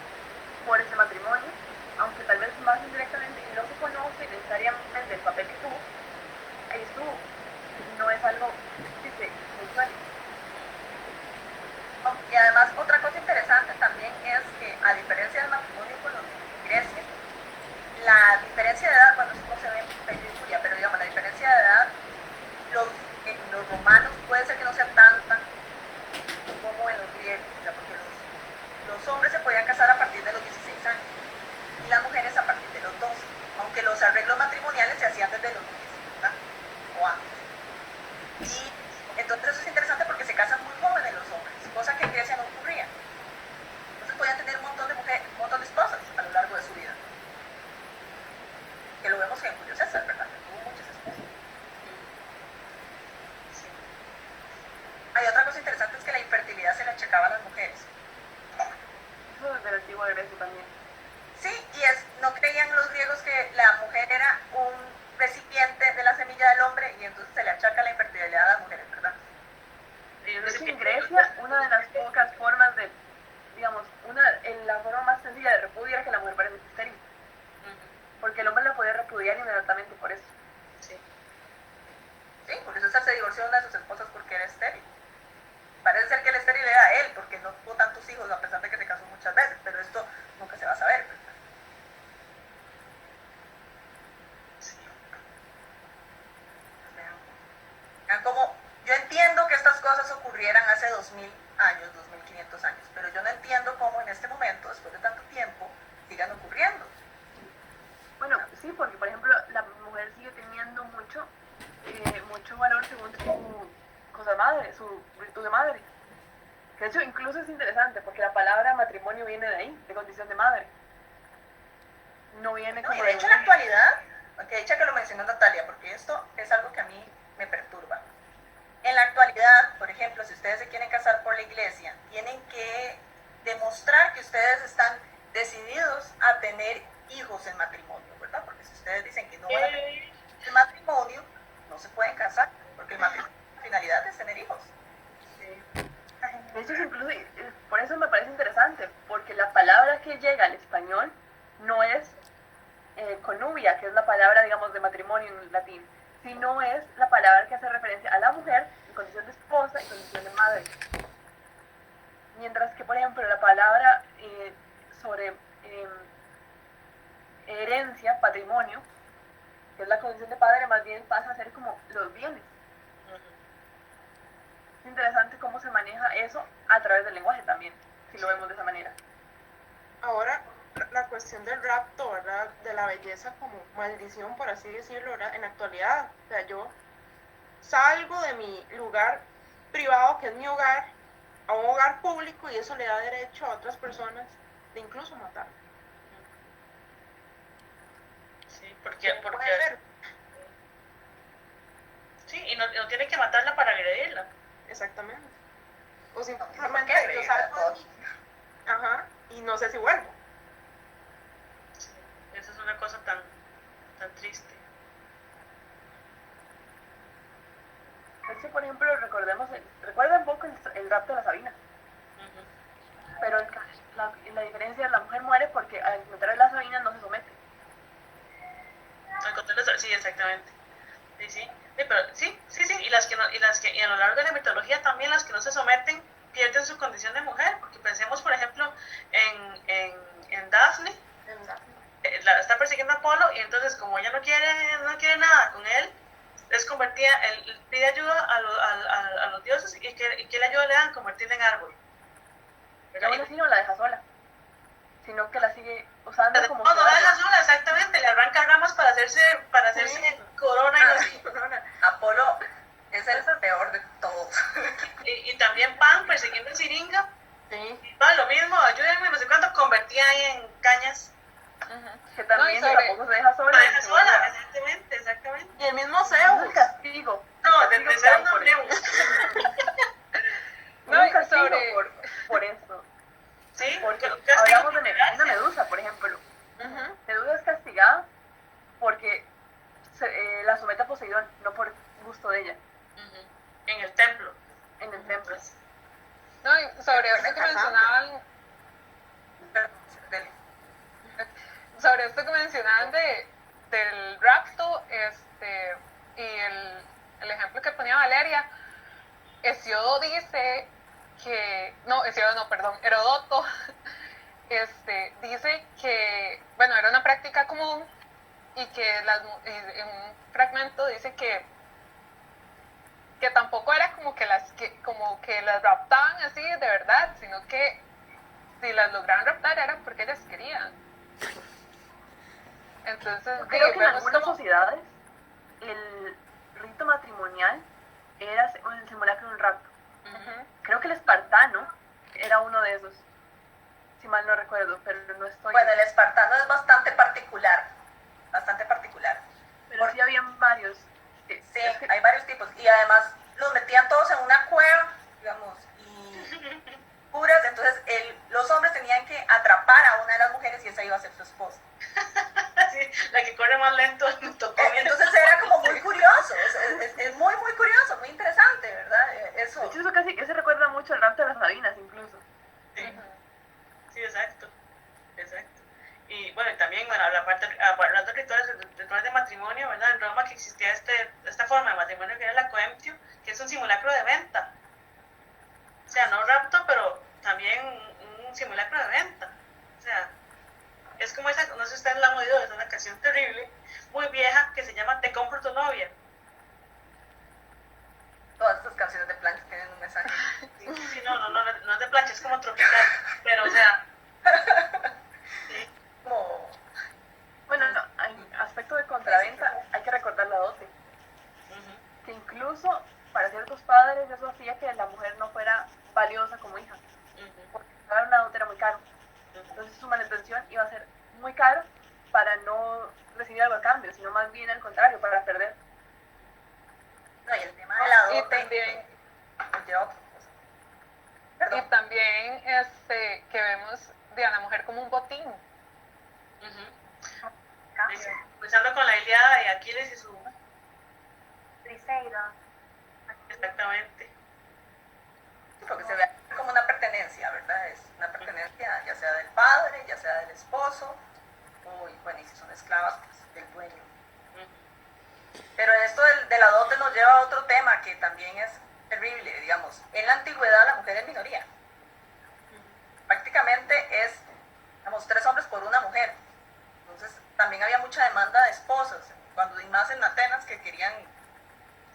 por ese matrimonio, aunque tal vez más indirectamente y no se conoce necesariamente el papel que tuvo, ahí estuvo. No es algo que se usual. Y además otra cosa interesante también es que a diferencia del matrimonio con los de Grecia, la diferencia de edad, bueno, eso no se ve en Pompeyo y Julia, pero digamos la diferencia de edad, en los romanos puede ser que no sea tanta como en los griegos, o sea, porque los hombres se podían casar a partir de los 16 años y las mujeres a partir de los 12, aunque los arreglos matrimoniales se hacían desde los 15, ¿verdad? O antes. Y entonces eso es interesante porque se casan muy jóvenes los hombres, cosa que en Grecia no ocurría. Entonces podían tener un montón de mujeres, un montón de esposas a lo largo de su vida. Que lo vemos en Julio César, ¿verdad? Que tuvo muchas esposas. Sí. Hay otra cosa interesante, es que la infertilidad se le achacaba a las mujeres. Eso desde el antiguo Grecia también. Sí, y no creían los griegos que la mujer era un recipiente de la semilla del hombre y entonces se le achaca la infertilidad a las mujeres, ¿verdad? De hecho, en Grecia, una de las pocas formas de, digamos, la forma más sencilla de repudiar era que la mujer parece estéril. Porque el hombre la podía repudiar inmediatamente por eso. Sí. Sí, por eso se divorció de una de sus esposas porque era estéril. Parece ser que el estéril era él, porque no tuvo tantos hijos, a pesar de que se casó muchas veces, pero esto nunca se va a saber, ¿verdad? Sí. Vean cómo, yo entiendo que estas cosas ocurrieran hace 2000 años, 2500 años, pero yo no entiendo cómo en este momento, después de tanto tiempo, sigan ocurriendo. Bueno, sí, porque por ejemplo la mujer sigue teniendo mucho valor según su cosa madre, su virtud de madre. De hecho, incluso es interesante porque la palabra matrimonio viene de ahí, de condición de madre. No viene como de hecho, en la actualidad, aunque dicha que lo mencionó Natalia, porque esto es algo que a mí me perturba. En la actualidad, por ejemplo, si ustedes se quieren casar por la iglesia, tienen que demostrar que ustedes están decididos a tener hijos en matrimonio, ¿verdad? Porque si ustedes dicen que no van a tener el matrimonio, no se pueden casar, porque el matrimonio, la finalidad es tener hijos. Sí. De hecho, incluso, por eso me parece interesante, porque la palabra que llega al español no es conubia, que es la palabra, digamos, de matrimonio en latín, sino es la palabra que hace referencia a la mujer en condición de esposa y condición de madre. Mientras que, por ejemplo, la palabra sobre herencia, patrimonio, que es la condición de padre, más bien pasa a ser como los bienes. Es interesante cómo se maneja eso a través del lenguaje también, si lo vemos de esa manera. Ahora, la cuestión del rapto, ¿verdad? De la belleza como maldición, por así decirlo, ¿verdad? En la actualidad, o sea, yo salgo de mi lugar privado, que es mi hogar, a un hogar público y eso le da derecho a otras personas de incluso matar. Sí, porque sí, y no tiene que matarla para agredirla. Exactamente. O simplemente yo salgo de mí, ajá, y no sé si vuelvo. Sí, esa es una cosa tan triste. Es que, por ejemplo, recuerda un poco el rapto de la Sabina. Pero la diferencia es la mujer muere porque al encontrar a la Sabina no se somete. Sí, exactamente. Sí, pero sí, y las que y a lo largo de la mitología también las que no se someten pierden su condición de mujer, porque pensemos por ejemplo en Daphne, la está persiguiendo a Apolo y entonces como ella no quiere nada con él, es convertida, él pide ayuda a los dioses y que la ayuda le dan convertirla en árbol. Pero aún así no la deja sola, sino que la sigue usando como... No la deja sola, exactamente, le arranca ramas para hacerse corona y así. Apolo es el peor de todos. Y también Pan persiguiendo a Siringa. Sí. Lo mismo, ayúdenme, no sé cuánto, convertía ahí en cañas. Que también no, tampoco se deja sola. La deja sola, exactamente. exactamente. Y el mismo Un Zeus. castigo. No, Un castigo desde que hay Zeus no por eso. hablemos. No, Un y castigo sobre- por eso. Sí, Porque un castigo hablamos de por una gracia. medusa, por ejemplo. Ujú. Medusa es castigada porque la somete a Poseidón, no por gusto de ella, Ujú. En el templo. en el templo. No, y sobre esto que mencionaban, sobre esto que mencionaban del rapto, y el ejemplo que ponía Valeria, Hesiodo dice que, no, Hesiodo no, perdón, Herodoto, dice que, bueno, era una práctica común y que y en un fragmento dice que tampoco era como que las raptaban así de verdad, sino que si las lograban raptar era porque ellas querían. Entonces, Yo creo que en vemos algunas como- sociedades el rito matrimonial era el simulacro de un rapto. Ujú. Creo que el espartano era uno de esos, si mal no recuerdo, pero no estoy... Bueno, el espartano es bastante particular, pero sí habían varios. Sí, Es que- hay varios tipos y además los metían todos en una cueva, digamos, y puras, entonces los hombres tenían que atrapar a una de las mujeres y esa iba a ser su esposa. Sí, la que corre más lento nos tocó. Entonces era como muy curioso, es muy, muy curioso, muy interesante, ¿verdad? de Eso. hecho, eso recuerda mucho al rapto de las Sabinas, incluso. Sí, sí, exacto. Y bueno, y también, bueno, hablando de rituales de matrimonio, ¿verdad? En Roma que existía esta forma de matrimonio que era la coemptio, que es un simulacro de venta. O sea, no rapto, pero también un simulacro de venta. O sea, es como esa, no sé si ustedes la han oído, es una canción terrible, muy vieja, que se llama Te compro tu novia. Todas estas canciones de plancha tienen un mensaje. Sí, no es de plancha, es como tropical. Pero, o sea, sí. Como, Bueno, no, en aspecto de contraventa hay que recordar la dote, Ujú. que incluso para ciertos padres eso hacía que la mujer no fuera valiosa como hija, porque pagar una dote era muy caro. Entonces su manutención iba a ser muy caro para no recibir algo a cambio, sino más bien al contrario, para perder. no, y el tema de la Y dote también, nos lleva a otra cosa. y Perdón. también que vemos a la mujer como un botín. Ujú. Cambio. Empezando con la Ilíada de Aquiles y su... Briseida. Exactamente. Porque se ve como una pertenencia, ¿verdad? Es una pertenencia ya sea del padre, ya sea del esposo, o, y bueno, y si son esclavas, pues del dueño. Pero esto de la dote nos lleva a otro tema que también es terrible, digamos. En la antigüedad la mujer es minoría. Prácticamente es, digamos, 3 hombres por una mujer. Entonces también había mucha demanda de esposos, cuando y más en Atenas que querían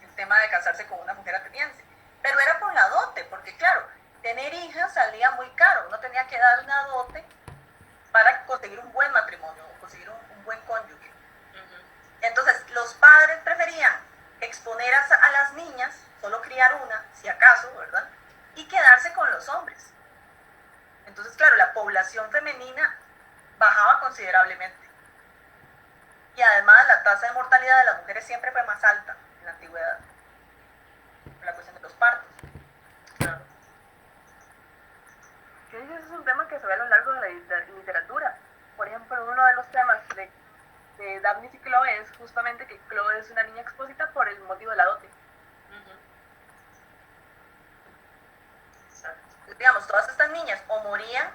el tema de casarse con una mujer ateniense. Pero era por la dote, porque claro, tener hijas salía muy caro. Uno tenía que dar una dote para conseguir un buen matrimonio, conseguir un buen cónyuge. Entonces, los padres preferían exponer a las niñas, solo criar una, si acaso, ¿verdad? Y quedarse con los hombres. Entonces, claro, la población femenina bajaba considerablemente. Y además, la tasa de mortalidad de las mujeres siempre fue más alta en la antigüedad, por la cuestión de los partos. Claro. Que ese es un tema que se ve a lo largo de la literatura. Por ejemplo, uno de los temas de Daphnis y Chloe es justamente que Chloe es una niña expósita por el motivo de la dote. Exacto. Digamos, todas estas niñas o morían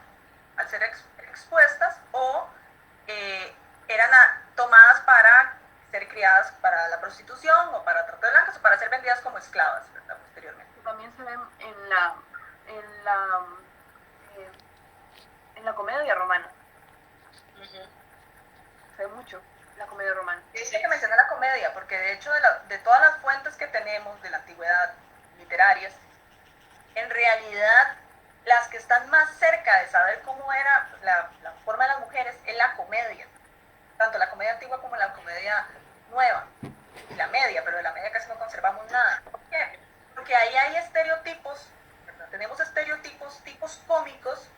al ser expuestas o eran tomadas para ser criadas para la prostitución o para trata de blancas o para ser vendidas como esclavas, ¿verdad? Posteriormente. También se ve en la comedia romana. Se ve mucho la comedia romana. Hay que mencionar la comedia, porque de hecho de todas las fuentes que tenemos de la antigüedad literarias, en realidad las que están más cerca de saber cómo era la forma de las mujeres es la comedia, tanto la comedia antigua como la comedia nueva, y la media, pero de la media casi no conservamos nada. ¿Por qué? Porque ahí hay estereotipos, ¿verdad? Tenemos estereotipos, tipos cómicos,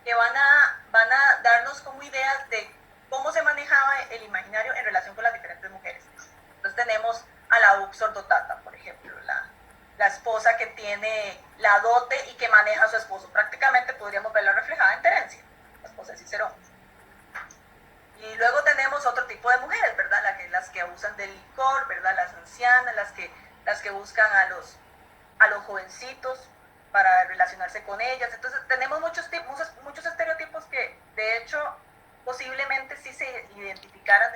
que van a darnos como ideas de cómo se manejaba el imaginario en relación con las diferentes mujeres. Entonces, esposa que tiene la dote y que maneja a su esposo. Prácticamente podríamos verla reflejada en Terencia, la esposa de Cicerón. Y luego tenemos otro tipo de mujeres, ¿verdad? Las que abusan del licor, ¿verdad? Las ancianas, las que buscan a los jovencitos para relacionarse con ellas. Entonces tenemos muchos estereotipos que de hecho posiblemente sí se identificaran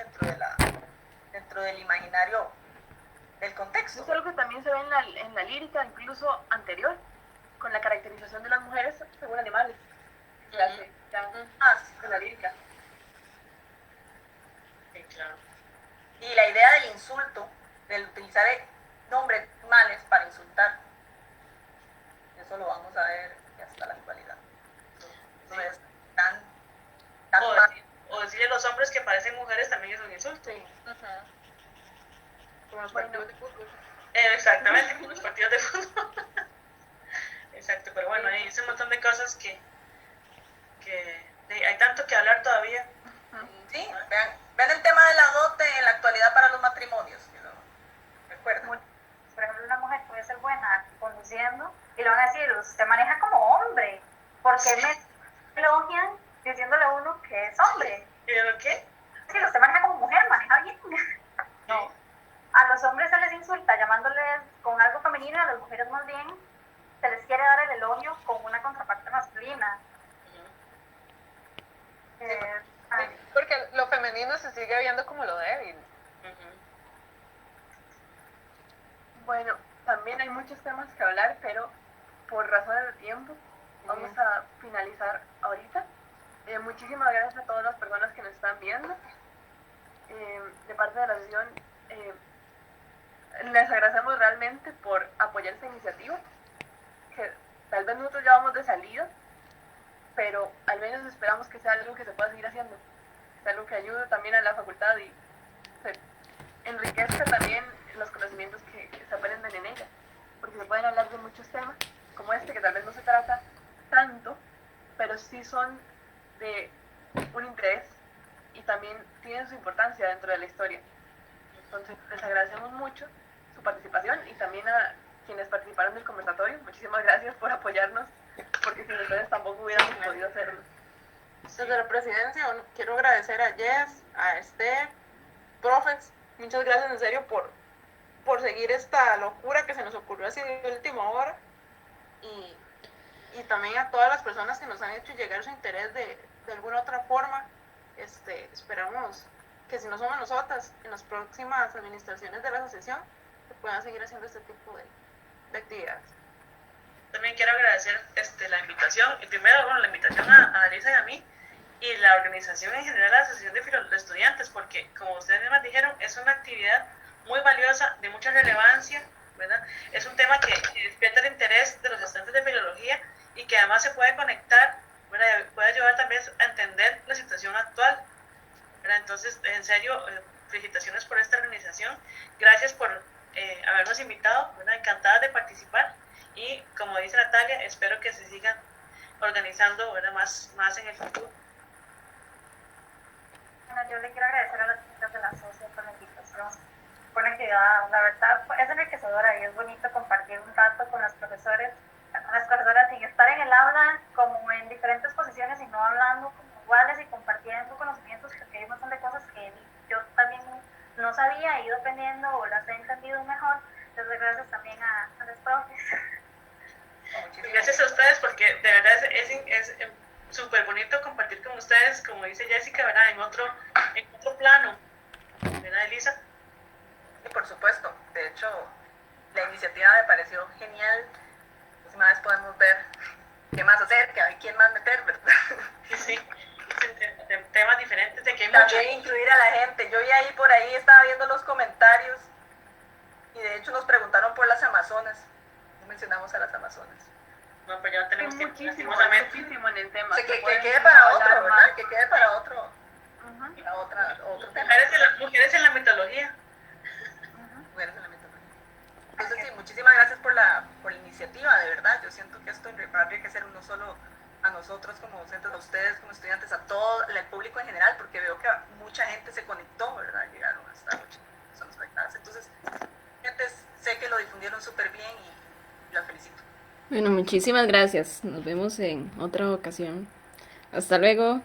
dentro del imaginario del contexto. Es algo que también se ve en la lírica, incluso anterior, con la caracterización de las mujeres según animales. Que hace ya en la lírica. Sí, claro. Y la idea del insulto, del utilizar nombres males para insultar, eso lo vamos a ver hasta la actualidad. No es tan mal. O decirle a los hombres que parecen mujeres también es un insulto. Sí. Como los partidos de fútbol. Exactamente, como los partidos de fútbol. Exacto, pero bueno, hay un montón de cosas que hay tanto que hablar todavía. Sí, vean el tema de la dote en la actualidad para los matrimonios. Recuerden. Por ejemplo, una mujer puede ser buena conduciendo y le van a decir, usted maneja como hombre. ¿Por qué me elogian diciéndole a uno que es hombre? ¿Pero qué? Si usted maneja como mujer, maneja bien. No. A los hombres se les insulta llamándoles con algo femenino y a las mujeres más bien se les quiere dar el elogio con una contraparte masculina. Porque lo femenino se sigue viendo como lo débil. Bueno, también hay muchos temas que hablar, pero por razones de tiempo vamos a finalizar ahorita. Muchísimas gracias a todas las personas que nos están viendo. De parte de la sesión, les agradecemos realmente por apoyar esta iniciativa, que tal vez nosotros ya vamos de salida, pero al menos esperamos que sea algo que se pueda seguir haciendo, que sea algo que ayude también a la facultad y se enriquezca también los conocimientos que se aprenden en ella, porque se pueden hablar de muchos temas como este que tal vez no se trata tanto, pero sí son de un interés y también tienen su importancia dentro de la historia. Entonces les agradecemos mucho su participación y también a quienes participaron del conversatorio. Muchísimas gracias por apoyarnos, porque sin ustedes tampoco hubiéramos podido hacerlo. Desde la presidencia quiero agradecer a Jess, a Steph, profes, muchas gracias en serio por seguir esta locura que se nos ocurrió así de última hora, y también a todas las personas que nos han hecho llegar su interés de alguna otra forma. Esperamos que si no somos nosotras, en las próximas administraciones de la asociación se puedan seguir haciendo este tipo de actividades. También quiero agradecer la invitación, y primero, la invitación a Alisa y a mí, y la organización en general de la Asociación de Estudiantes, porque, como ustedes mismas dijeron, es una actividad muy valiosa, de mucha relevancia, ¿verdad? Es un tema que despierta el interés de los estudiantes de filología y que además se puede conectar, ¿verdad? Puede ayudar también a entender la situación actual, ¿verdad? Entonces, en serio, felicitaciones por esta organización, gracias por habernos invitado, ¿verdad? Encantadas de participar, y como dice Natalia, espero que se sigan organizando, ¿verdad? más en el futuro. Bueno, yo le quiero agradecer a las chicas de la asociación por la invitación, por la actividad. La verdad es enriquecedora y es bonito compartir un rato con los profesores, con las profesoras, sin estar en el aula como en diferentes posiciones, sino hablando como iguales y compartiendo conocimientos, porque hay un montón de cosas que yo también no sabía, he ido aprendiendo o las he entendido mejor. Entonces gracias también a los profes. Gracias a ustedes, porque de verdad es súper bonito compartir con ustedes, como dice Jessica, ¿verdad? En otro plano, ¿verdad, Elisa? Sí, por supuesto. De hecho, la iniciativa me pareció genial. La próxima vez podemos ver qué más hacer, que hay quién más meter, ¿verdad? Sí, de temas diferentes, de que hay También mucho. incluir a la gente. Yo vi ahí por ahí, estaba viendo los comentarios, y de hecho nos preguntaron por las amazonas. No mencionamos a las amazonas. No, pero ya no Hay tenemos tiempo, muchísimo, lastimosamente. muchísimo en el tema. O sea, Se que pueden quede para hablar otro, más. ¿verdad? Que quede para otro tema. Mujeres en la mitología. Mujeres en la mitología. Entonces sí, muchísimas gracias por la iniciativa, de verdad. Yo siento que esto va a enriquecer no solo a nosotros como docentes, a ustedes como estudiantes, a todo el público en general, porque veo que mucha gente se conectó, ¿verdad? Llegaron hasta 8 personas conectadas. Entonces, gente, sé que lo difundieron súper bien, Bueno, muchísimas gracias. Nos vemos en otra ocasión. Hasta luego.